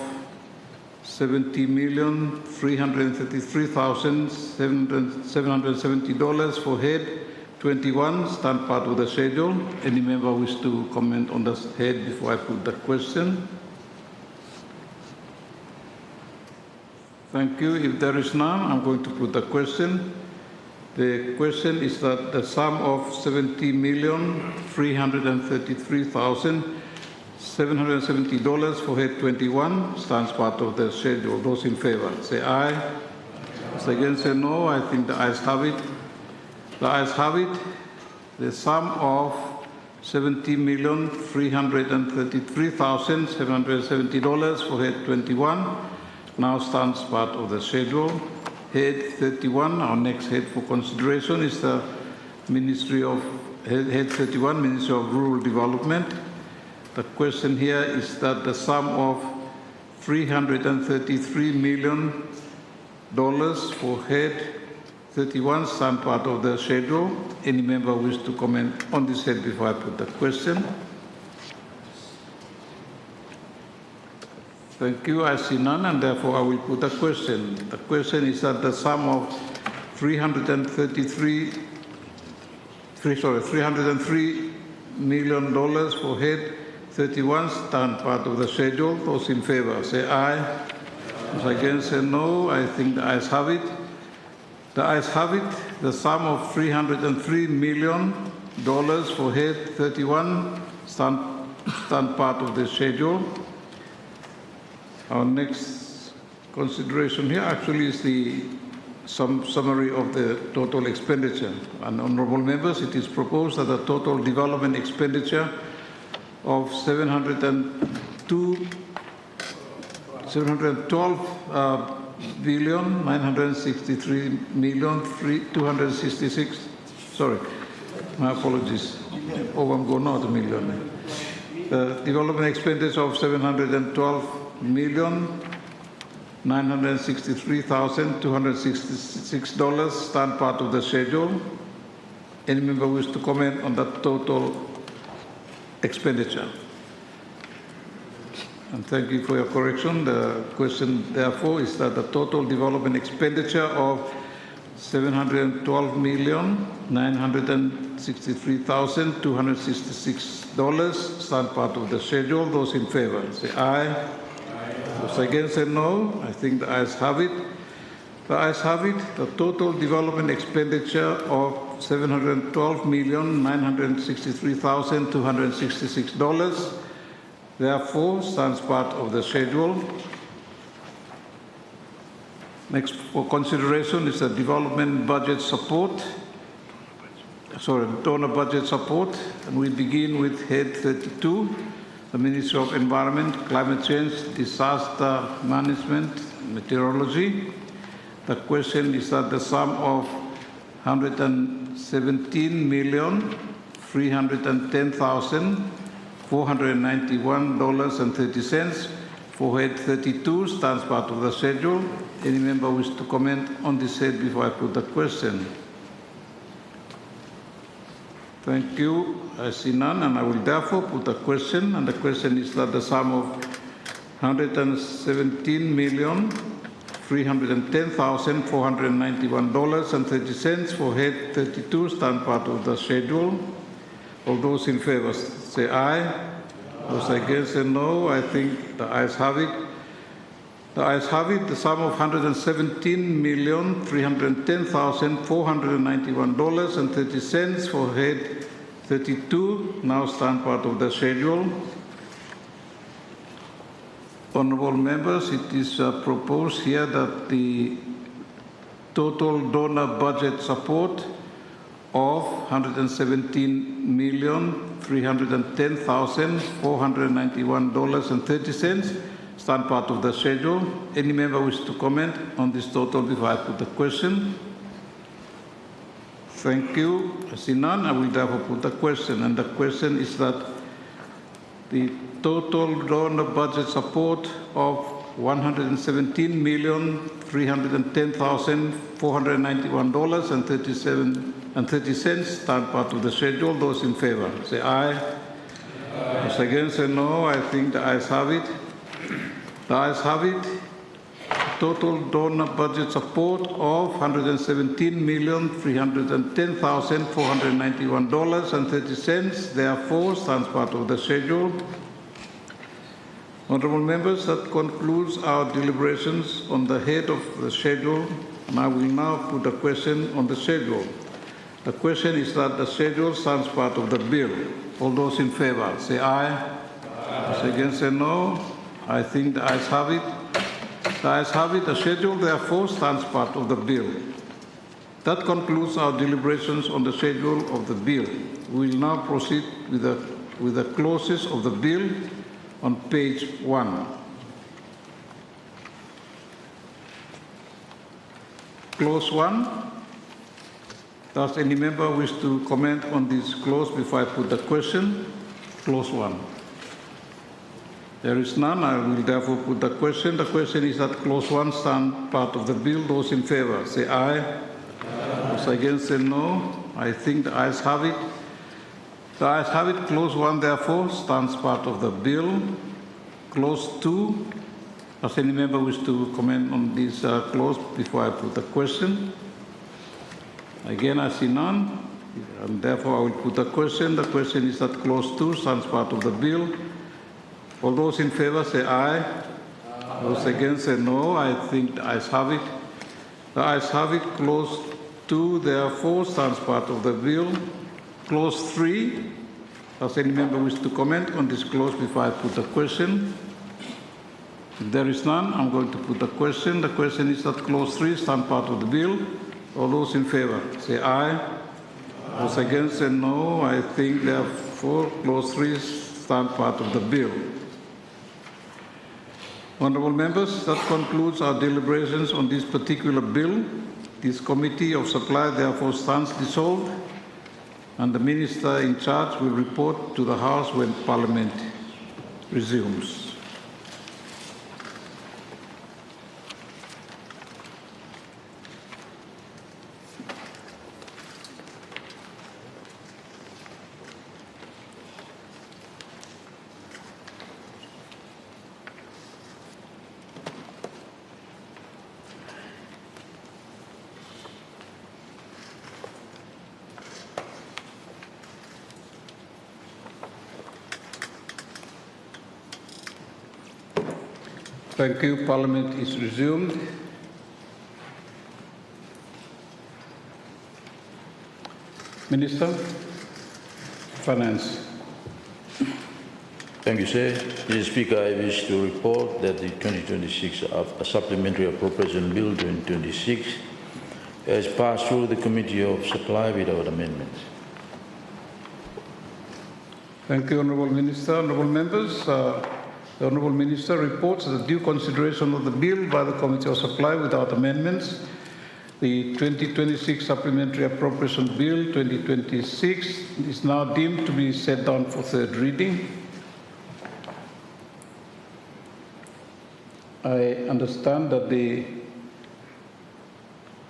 $70,333,770 for head 21 stand part of the schedule. Any member wish to comment on the head before I put the question? Thank you. If there is none, I'm going to put the question. The question is that the sum of $70,333,770 for head 21 stands part of the schedule. Those in favor, say aye. Those against, say no. I think the ayes have it. The ayes have it. The sum of $70,333,770 for head 21 now stands part of the schedule. Head 31, our next head for consideration, is the Ministry of Head 31, Ministry of Rural Development. The question here is that the sum of $333 million for head 31 stand part of the schedule. Any member wish to comment on this head before I put the question? Thank you. I see none, and therefore I will put the question. The question is that the sum of $303 million for head 31 stand part of the schedule. Those in favor, say aye. Those against, say no. I think the ayes have it. The ayes have it. The sum of $303 million for head 31 stand part of the schedule. Our next consideration here actually is the summary of the total expenditure. And honorable members, it is proposed that the total development expenditure of $712,963,266. Sorry, my apologies. Oh, I'm going out a million. The development expenditure of $712,963,266 stand part of the schedule. Any member wish to comment on that total expenditure? And thank you for your correction. The question, therefore, is that the total development expenditure of $712,963,266 stand part of the schedule. Those in favor, say aye. Those against, say no. I think the ayes have it. The ayes have it. The total development expenditure of $712,963,266 therefore stands part of the schedule. Next for consideration is the development budget support. Donor budget support. And we begin with head 32, the Ministry of Environment, Climate Change, Disaster Management, Meteorology. The question is that the sum of $117,310,491.30 for head 32 stands part of the schedule. Any member wish to comment on this head before I put the question? Thank you. I see none, and I will therefore put the question. And the question is that the sum of $117,310,491.30 for head 32 stand part of the schedule. All those in favor say aye. Those against say no. I think the ayes have it. The ayes have it. The sum of $117,310,491.30 for head 32 now stand part of the schedule. Honorable members, it is proposed here that the total donor budget support of $117,310,491.30 stand part of the schedule. Any member wish to comment on this total before I put the question? Thank you. I see none. I will therefore put the question. And the question is that the total donor budget support of $117,310,491.30 stand part of the schedule. Those in favor say aye. Those against say no. I think the ayes have it. The ayes have it. total donor budget support of $117,310,491.30, therefore stands part of the schedule. Honourable members, that concludes our deliberations on the head of the schedule, and I will now put a question on the schedule. The question is that the schedule stands part of the bill. All those in favour, say aye. Those against, say no. I think the ayes have it. The ayes have it. The schedule, therefore, stands part of the bill. That concludes our deliberations on the schedule of the bill. We will now proceed with the clauses of the bill on page 1. Clause 1. Does any member wish to comment on this clause before I put the question? Clause 1. There is none. I will therefore put the question. The question is that clause 1 stand part of the bill. Those in favour, say aye. Those against, say no. I think the ayes have it. The ayes have it. Clause 1, therefore, stands part of the bill. Clause 2. Does any member wish to comment on this clause before I put the question? Again, I see none, and therefore I will put the question. The question is that clause 2 stands part of the bill. All those in favour say aye. Those against say no. I think the ayes have it. The ayes have it. Clause 2, therefore, stands part of the bill. Clause 3. Does any member wish to comment on this clause before I put the question? If there is none, I'm going to put the question. The question is that clause 3 stands part of the bill. All those in favour say aye. Those against say no. I think, therefore, clause 3 stands part of the bill. Honourable members, that concludes our deliberations on this particular bill. This Committee of Supply therefore stands dissolved, and the Minister in charge will report to the House when Parliament resumes. Thank you. Parliament is resumed. Minister, Finance. Thank you, sir. Mr. Speaker, I wish to report that the 2026 Supplementary Appropriation Bill 2026 has passed through the Committee of Supply without amendments. Thank you, Honourable Minister. Honourable members, the Honourable Minister reports the due consideration of the bill by the Committee of Supply without amendments. The 2026 Supplementary Appropriation Bill 2026 is now deemed to be set down for third reading. I understand that the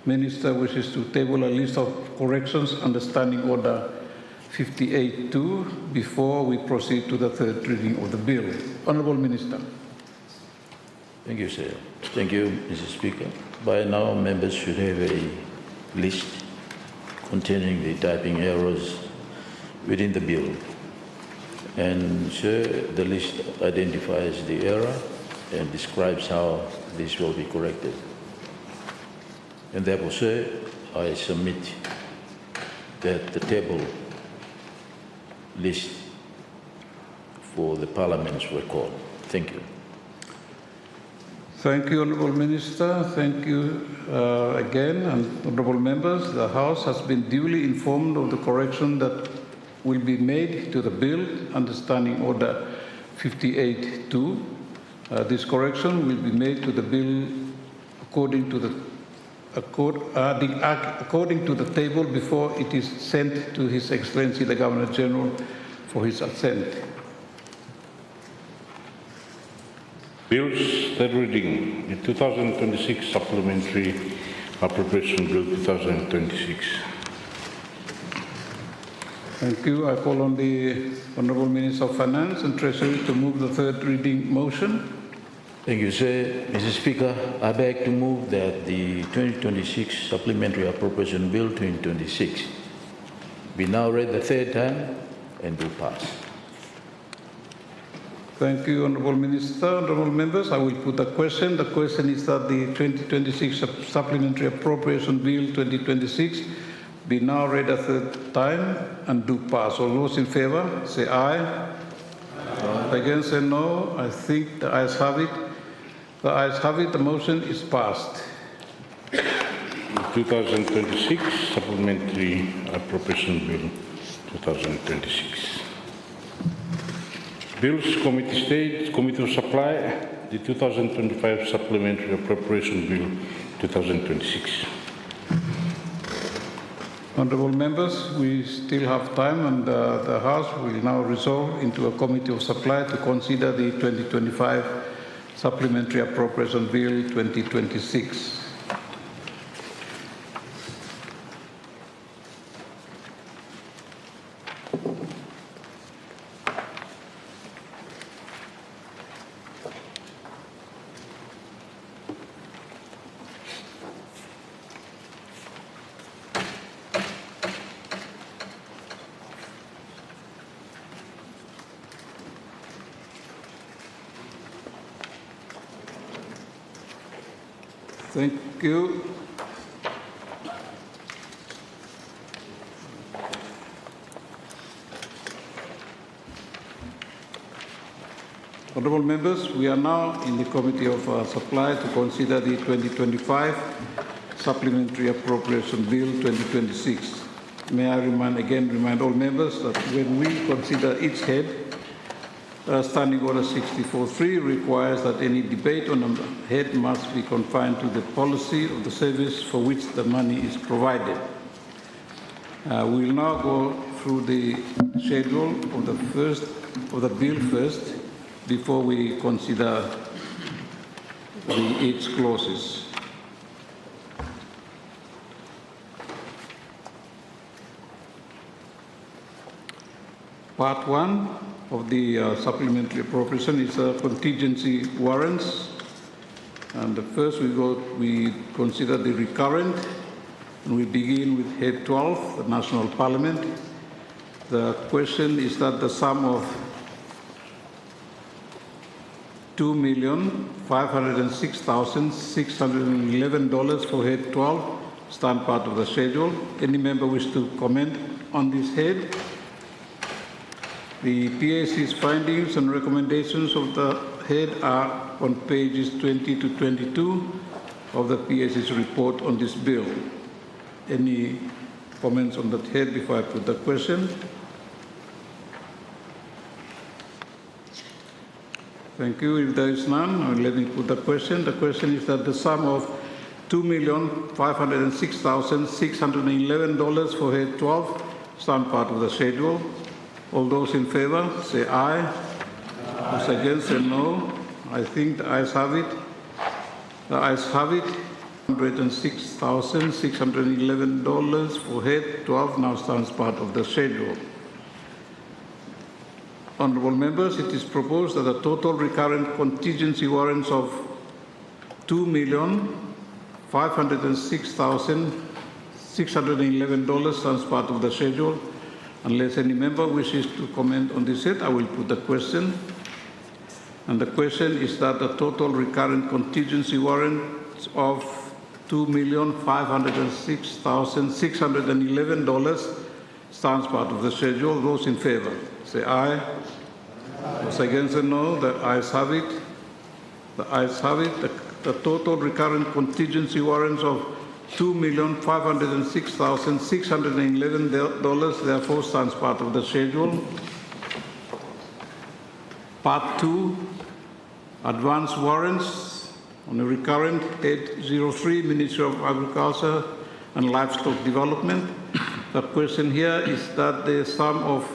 Minister wishes to table a list of corrections under Standing Order 58.2 before we proceed to the third reading of the bill. Honourable Minister. Thank you, sir. Thank you, Mr. Speaker. By now, members should have a list containing the typing errors within the bill. And, sir, the list identifies the error and describes how this will be corrected. And therefore, sir, I submit that the table list for the Parliament's record. Thank you. Thank you, Honourable Minister. Thank you again, and Honourable Members. The House has been duly informed of the correction that will be made to the bill under Standing Order 58.2. This correction will be made to the bill according to the table before it is sent to His Excellency the Governor-General for his assent. Bills, third reading, the 2026 Supplementary Appropriation Bill 2026. Thank you. I call on the Honourable Minister of Finance and Treasury to move the third reading motion. Thank you, sir. Mr. Speaker, I beg to move that the 2026 Supplementary Appropriation Bill 2026 be now read the third time and do pass. Thank you, Honourable Minister. Honourable members, I will put the question. The question is that the 2026 Supplementary Appropriation Bill 2026 be now read a third time and do pass. All those in favour, say aye. Aye. Against, say no. I think the ayes have it. The ayes have it. The motion is passed. 2026 Supplementary Appropriation Bill 2026. Bills Committee State, Committee of Supply, the 2025 Supplementary Appropriation Bill 2026. Honourable members, we still have time, and the House will now resolve into a Committee of Supply to consider the 2025 Supplementary Appropriation Bill 2026. Thank you. Honourable members, we are now in the Committee of Supply to consider the 2025 Supplementary Appropriation Bill 2026. May I remind all members that when we consider each head, Standing Order 64.3 requires that any debate on a head must be confined to the policy of the service for which the money is provided. We will now go through the schedule of the bill first before we consider its clauses. Part 1 of the supplementary appropriation is contingency warrants. And first we consider the recurrent, and we begin with Head 12, the National Parliament. The question is that the sum of $2,506,611 for Head 12 stand part of the schedule. Any member wish to comment on this head? The PAC's findings and recommendations of the head are on pages 20 to 22 of the PAC's report on this bill. Any comments on that head before I put the question? Thank you. If there is none, let me put the question. The question is that the sum of $2,506,611 for Head 12 stand part of the schedule. All those in favour, say aye. Those against, say no. I think the ayes have it. The ayes have it. $106,611 for Head 12 now stands part of the schedule. Honourable members, it is proposed that the total recurrent contingency warrants of $2,506,611 stands part of the schedule. Unless any member wishes to comment on this head, I will put the question. And the question is that the total recurrent contingency warrants of $2,506,611 stands part of the schedule. Those in favour, say aye. Those against, say no. The ayes have it. The ayes have it. The total recurrent contingency warrants of $2,506,611 therefore stands part of the schedule. Part 2, advance warrants on a recurrent Head 03, Ministry of Agriculture and Livestock Development. The question here is that the sum of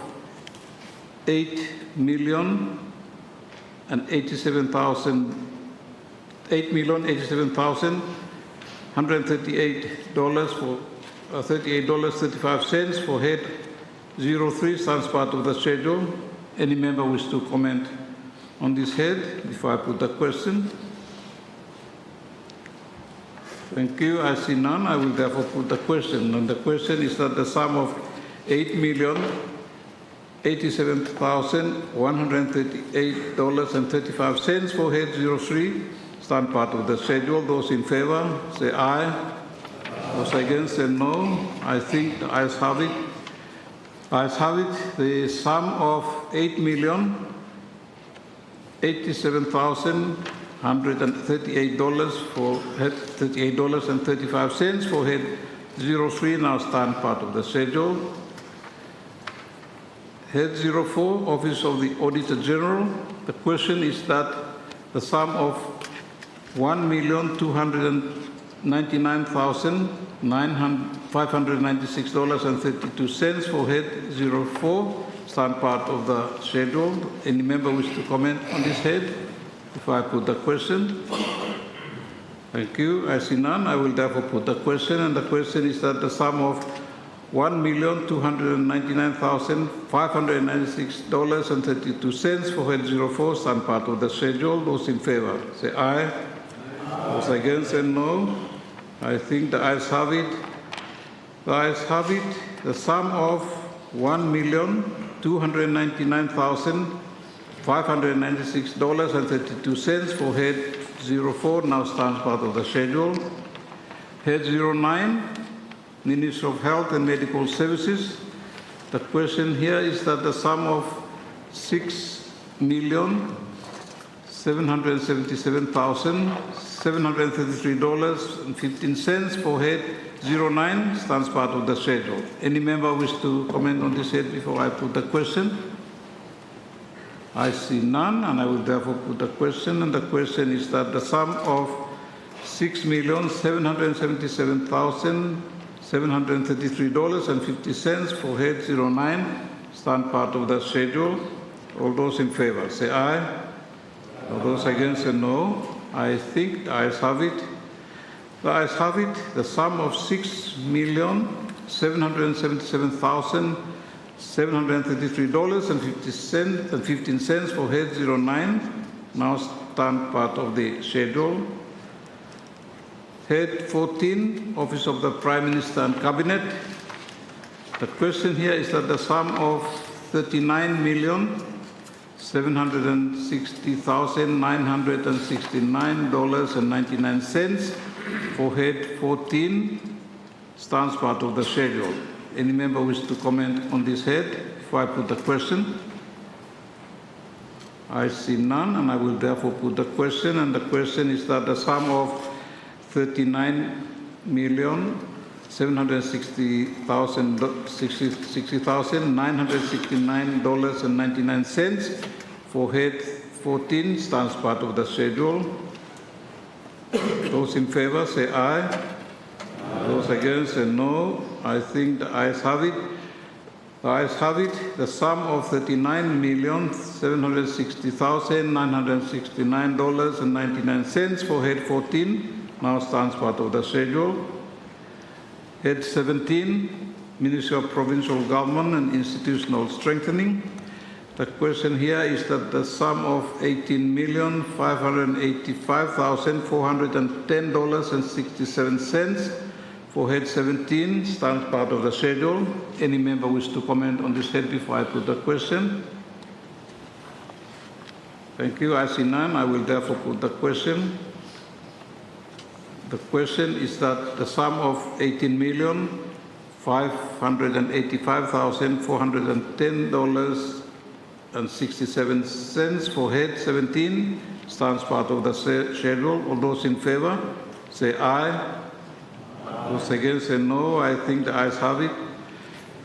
$8,087,138 for $38.35 for Head 03 stands part of the schedule. Any member wish to comment on this head before I put the question? Thank you. I see none. I will therefore put the question. And the question is that the sum of $8,087,138.35 for head 03 stand part of the schedule. Those in favor say aye. Those against say no. I think the ayes have it. Ayes have it. The sum of $8,087,138 for head $38.35 for head 03 now stand part of the schedule. Head 04, Office of the Auditor General. The question is that the sum of $1,299,596.32 for head 04 stand part of the schedule. Any member wish to comment on this head before I put the question? Thank you. I see none. I will therefore put the question, and the question is that the sum of $1,299,596.32 for head 04 stand part of the schedule. Those in favor say aye. Those against say no. I think the ayes have it. The ayes have it. The sum of $1,299,596.32 for head 04 now stands part of the schedule. Head 09, Ministry of Health and Medical Services. The question here is that the sum of $6,777,733.15 for head 09 stands part of the schedule. Any member wish to comment on this head before I put the question? I see none, and I will therefore put the question, and the question is that the sum of $6,777,733.50 for head 09 stand part of the schedule. All those in favor say aye. All those against say no. I think the ayes have it. The ayes have it. The sum of $6,777,733.15 for head 09 now stand part of the schedule. Head 14, Office of the Prime Minister and Cabinet. The question here is that the sum of $39,760,969.99 for head 14 stands part of the schedule. Any member wish to comment on this head before I put the question? I see none, and I will therefore put the question, and the question is that the sum of $39,760,969.99 for head 14 stands part of the schedule. Those in favor say aye. Those against say no. I think the ayes have it. The ayes have it. The sum of $39,760,969.99 for head 14 now stands part of the schedule. Head 17, Ministry of Provincial Government and Institutional Strengthening. The question here is that the sum of $18,585,410.67 for head 17 stands part of the schedule. Any member wish to comment on this head before I put the question? Thank you. I see none. I will therefore put the question. The question is that the sum of $18,585,410.67 for head 17 stands part of the schedule. All those in favor say aye. Those against say no. I think the ayes have it.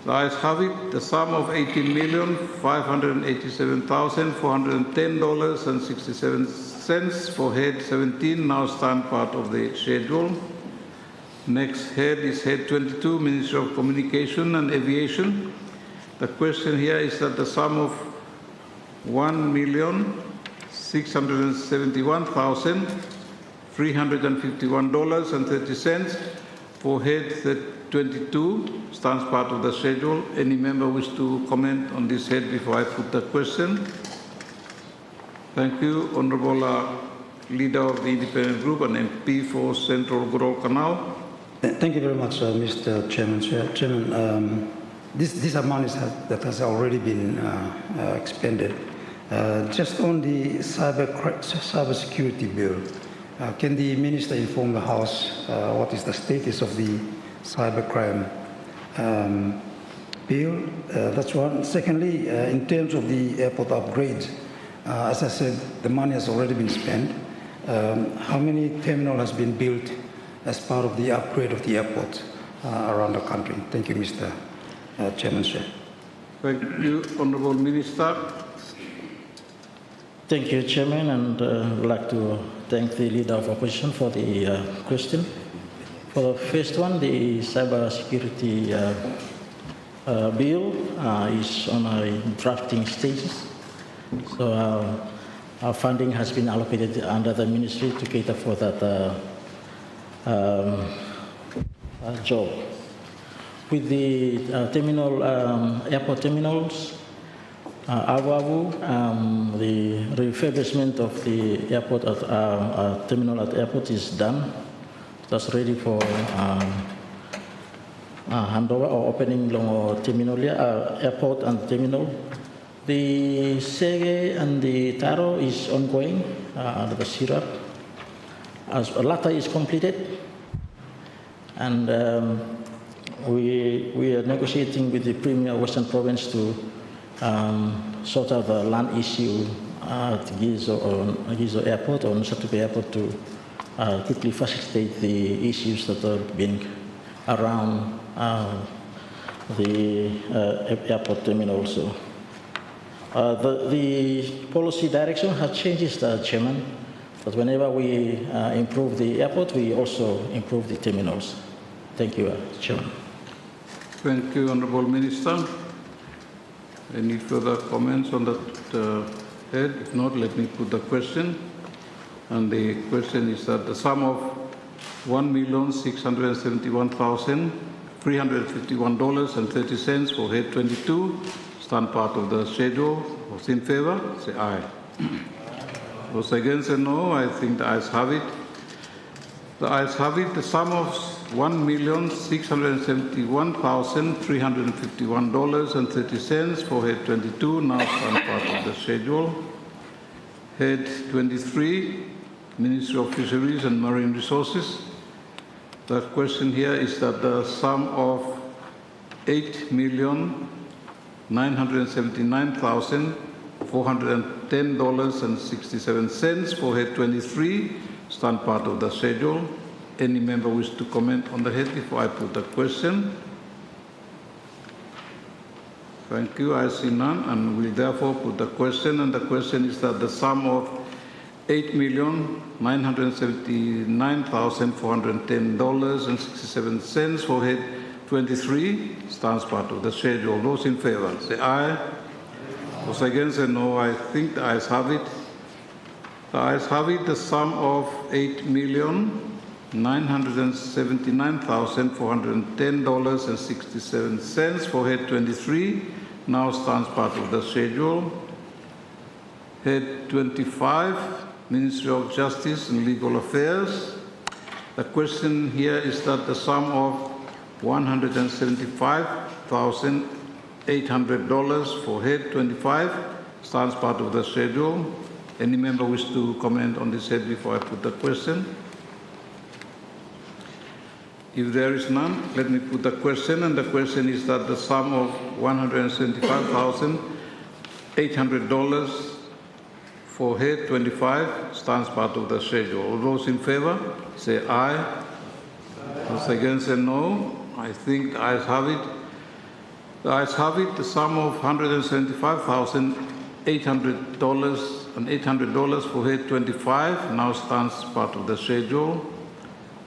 The ayes have it. The sum of $18,587,410.67 for head 17 now stand part of the schedule. Next head is head 22, Ministry of Communication and Aviation. The question here is that the sum of $1,671,351.30 for head 22 stands part of the schedule. Any member wish to comment on this head before I put the question? Thank you, Honourable Leader of the Independent Group and MP for Central Gorol Canal. Thank you very much, Mr. Chairman. Chairman, this amount that has already been expended. Just on the cyber security bill, can the minister inform the House what is the status of the cybercrime bill? That's one. Secondly, in terms of the airport upgrades, as I said, the money has already been spent. How many terminals has been built as part of the upgrade of the airport around the country? Thank you, Mr. Chairman, Sir. Thank you, Honourable Minister. Thank you, Chairman, and I'd like to thank the Leader of Opposition for the question. For the first one, the cyber security bill is on a drafting stage. So our funding has been allocated under the ministry to cater for that job. With the airport terminals, Awawu, the refurbishment of the airport terminal at the airport is done. That's ready for handover or opening long terminal airport and terminal. The Sege and the Taro is ongoing. The syrup, as latter is completed, and we are negotiating with the Premier Western Province to sort out the land issue at Gizo Airport or Nusa Tupe Airport to quickly facilitate the issues that have been around the airport terminal also. The policy direction has changed, Chairman, but whenever we improve the airport, we also improve the terminals. Thank you, Chairman. Thank you, Honourable Minister. Any further comments on that head? If not, let me put the question. And the question is that the sum of $1,671,351.30 for head 22 stand part of the schedule. Those in favour, say aye. Those against, say no. I think the ayes have it. The ayes have it. The sum of $1,671,351.30 for head 22 now stand part of the schedule. Head 23, Ministry of Fisheries and Marine Resources. The question here is that the sum of $8,979,410.67 for head 23 stand part of the schedule. Any member wish to comment on the head before I put the question? Thank you. I see none, and will therefore put the question. And the question is that the sum of $8,979,410.67 for head 23 stands part of the schedule. Those in favour, say aye. Those against, say no. I think the ayes have it. The ayes have it. The sum of $8,979,410.67 for head 23 now stands part of the schedule. Head 25, Ministry of Justice and Legal Affairs. The question here is that the sum of $175,800 for head 25 stands part of the schedule. Any member wish to comment on this head before I put the question? If there is none, let me put the question, and the question is that the sum of $175,800 for head 25 stands part of the schedule. All those in favour, say aye. Those against, say no. I think the ayes have it. The ayes have it. The sum of $175,800 for head 25 now stands part of the schedule.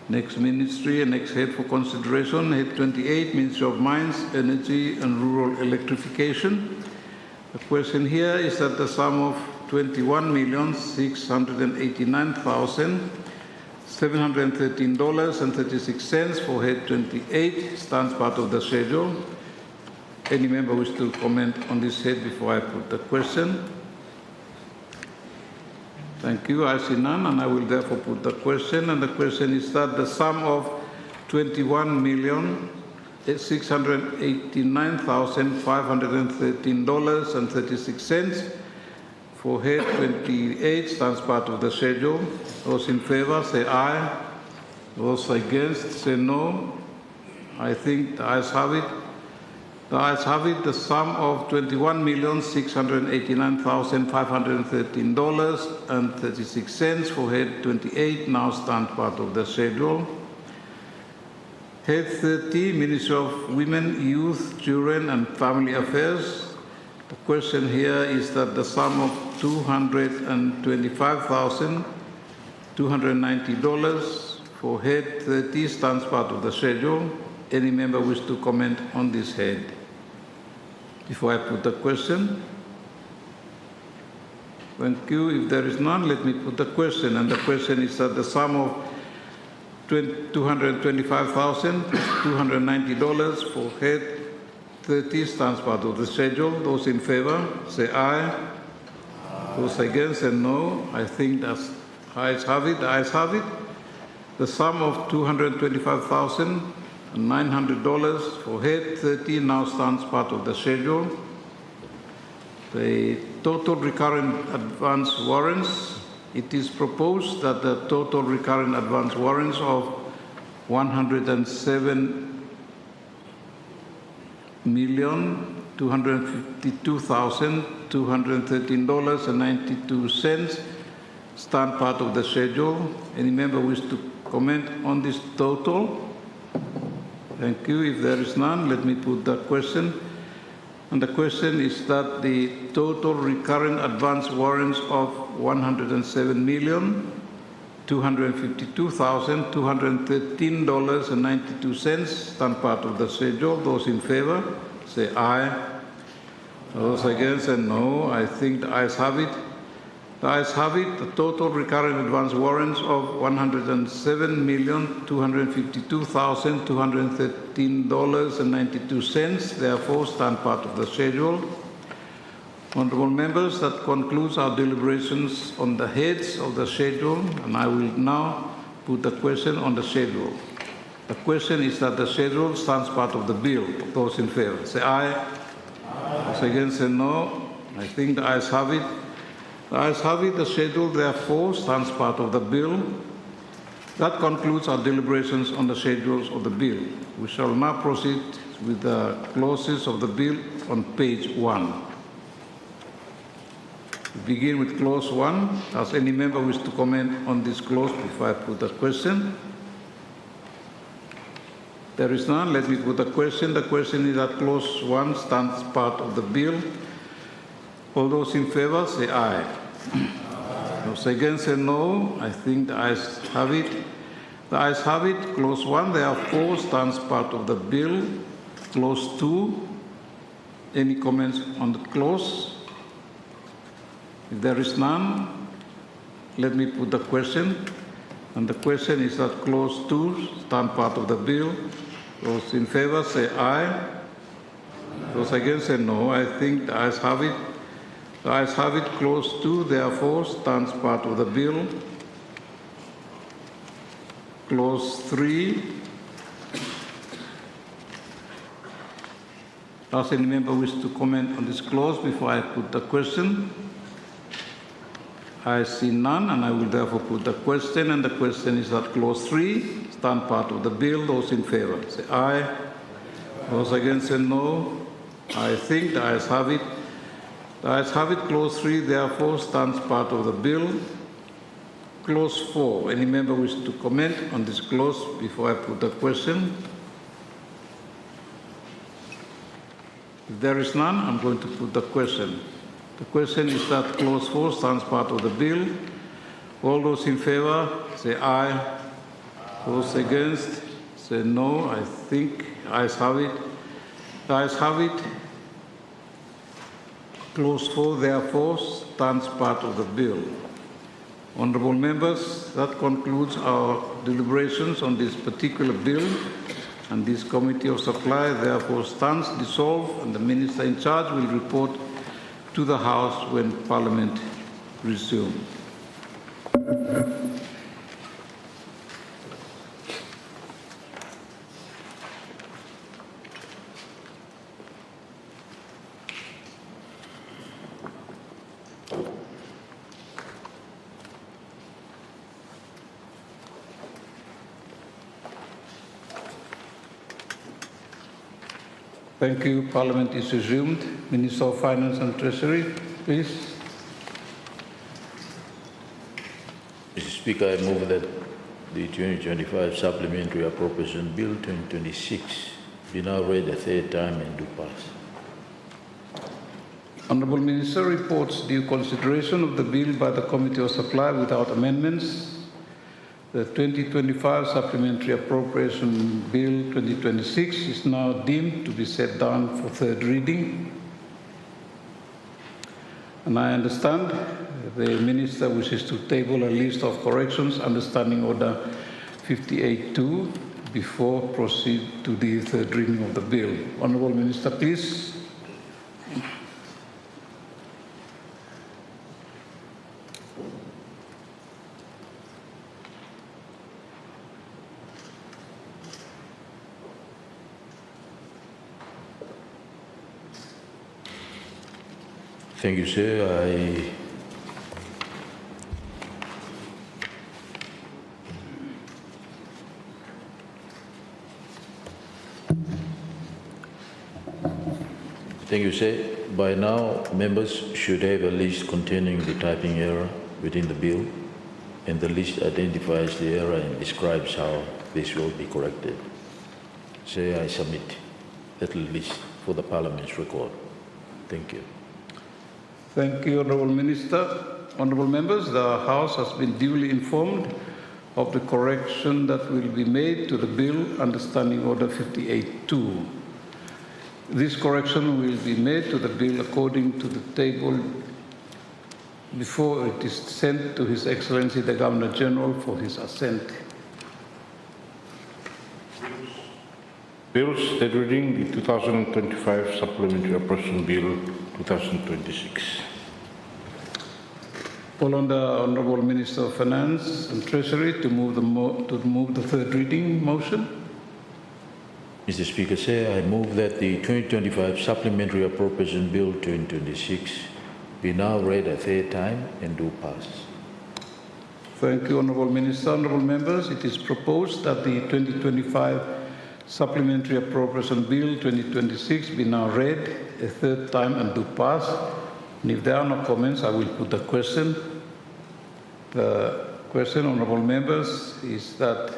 Next ministry and next head for consideration, head 28, Ministry of Mines, Energy and Rural Electrification. The question here is that the sum of $21,689,713.36 for head 28 stands part of the schedule. Any member wish to comment on this head before I put the question? Thank you. I see none, and I will therefore put the question. And the question is that the sum of $21,689,513.36 for head 28 stands part of the schedule. Those in favor say aye. Those against say no. I think the ayes have it. The ayes have it. The sum of $21,689,513.36 for head 28 now stands part of the schedule. Head 30, Ministry of Women, Youth, Children and Family Affairs. The question here is that the sum of $225,290 for head 30 stands part of the schedule. Any member wish to comment on this head? Before I put the question. Thank you. If there is none, let me put the question. And the question is that the sum of $225,290 for head 30 stands part of the schedule. Those in favor say aye. Those against say no. I think that's ayes have it. The ayes have it. The sum of $225,900 for head 30 now stands part of the schedule. The total recurrent advance warrants. It is proposed that the total recurrent advance warrants of $107,252,213.92 stand part of the schedule. Any member wish to comment on this total? Thank you. If there is none, let me put the question. And the question is that the total recurrent advance warrants of $107,252,213.92 stand part of the schedule. Those in favor say aye. Those against say no. I think the ayes have it. The ayes have it. The total recurrent advance warrants of $107,252,213.92 therefore stand part of the schedule. Honourable members, that concludes our deliberations on the heads of the schedule, and I will now put the question on the schedule. The question is that the schedule stands part of the bill. Those in favour say aye. Those against say no. I think the ayes have it. The ayes have it. The schedule therefore stands part of the bill. That concludes our deliberations on the schedules of the bill. We shall now proceed with the clauses of the bill on page 1. We begin with clause 1. Does any member wish to comment on this clause before I put the question? There is none. Let me put the question. The question is that clause 1 stands part of the bill. All those in favor say aye. Those against say no. I think the ayes have it. The ayes have it. Clause 1 therefore stands part of the bill. Clause 2. Any comments on the clause? If there is none, let me put the question. And the question is that clause 2 stand part of the bill. Those in favor say aye. Those against say no. I think the ayes have it. The ayes have it. Clause 2 therefore stands part of the bill. Clause 3. Does any member wish to comment on this clause before I put the question? I see none, and I will therefore put the question. And the question is that clause 3 stand part of the bill. Those in favor say aye. Those against say no. I think the ayes have it. The ayes have it. Clause 3 therefore stands part of the bill. Clause 4. Any member wish to comment on this clause before I put the question? If there is none, I'm going to put the question. The question is that clause 4 stands part of the bill. All those in favor say aye. Those against say no. I think ayes have it. The ayes have it. Clause 4 therefore stands part of the bill. Honourable members, that concludes our deliberations on this particular bill, and this Committee of Supply therefore stands dissolved, and the Minister in charge will report to the House when Parliament resumes. Thank you. Parliament is resumed. Minister of Finance and Treasury, please. Mr. Speaker, I move that the 2025 Supplementary Appropriation Bill 2026 be now read a third time and do pass. Honourable Minister reports due consideration of the bill by the Committee of Supply without amendments. The 2025 Supplementary Appropriation Bill 2026 is now deemed to be set down for third reading. And I understand the Minister wishes to table a list of corrections under Standing Order 58.2 before proceed to the third reading of the bill. Honourable Minister, please. Thank you, sir. Thank you, sir. By now, members should have a list containing the typing error within the bill, and the list identifies the error and describes how this will be corrected. Sir, I submit that list for the Parliament's record. Thank you. Thank you, Honourable Minister. Honourable members, the House has been duly informed of the correction that will be made to the bill under Standing Order 58.2. This correction will be made to the bill according to the table before it is sent to His Excellency the Governor-General for his assent. Bills, third reading, the 2025 Supplementary Appropriation Bill 2026. Call on the Honourable Minister of Finance and Treasury to move the third reading motion. Mr. Speaker, sir, I move that the 2025 Supplementary Appropriation Bill 2026 be now read a third time and do pass. Thank you, Honourable Minister. Honourable members, it is proposed that the 2025 Supplementary Appropriation Bill 2026 be now read a third time and do pass. And if there are no comments, I will put the question. The question, Honourable members, is that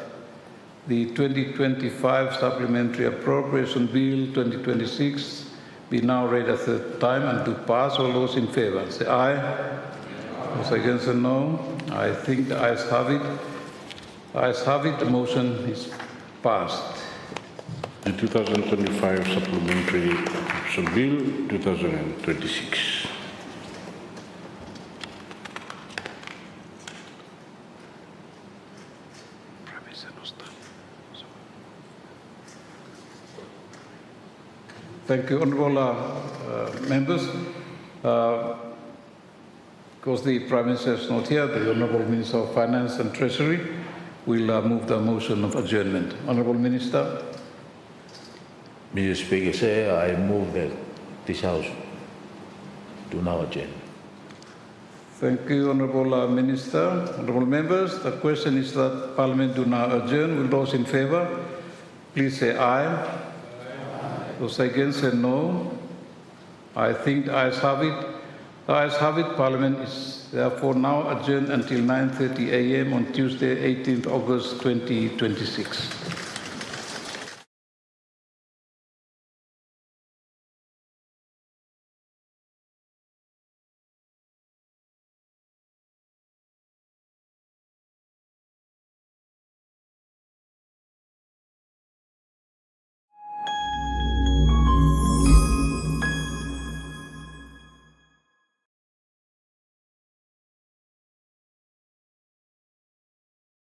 the 2025 Supplementary Appropriation Bill 2026 be now read a third time and do pass. All those in favour, say aye. Those against, say no. I think the ayes have it. The ayes have it. The motion is passed. The 2025 Supplementary Appropriation Bill 2026. Thank you, Honourable members. Because the Prime Minister is not here, the Honourable Minister of Finance and Treasury will move the motion of adjournment. Honourable Minister. Mr. Speaker, sir, I move that this House do now adjourn. Thank you, Honourable Minister. Honourable members, the question is that Parliament do now adjourn. Will those in favour please say aye? Those against say no. I think the ayes have it. The ayes have it. Parliament is therefore now adjourned until 9:30 a.m. on Tuesday, 18th August 2026.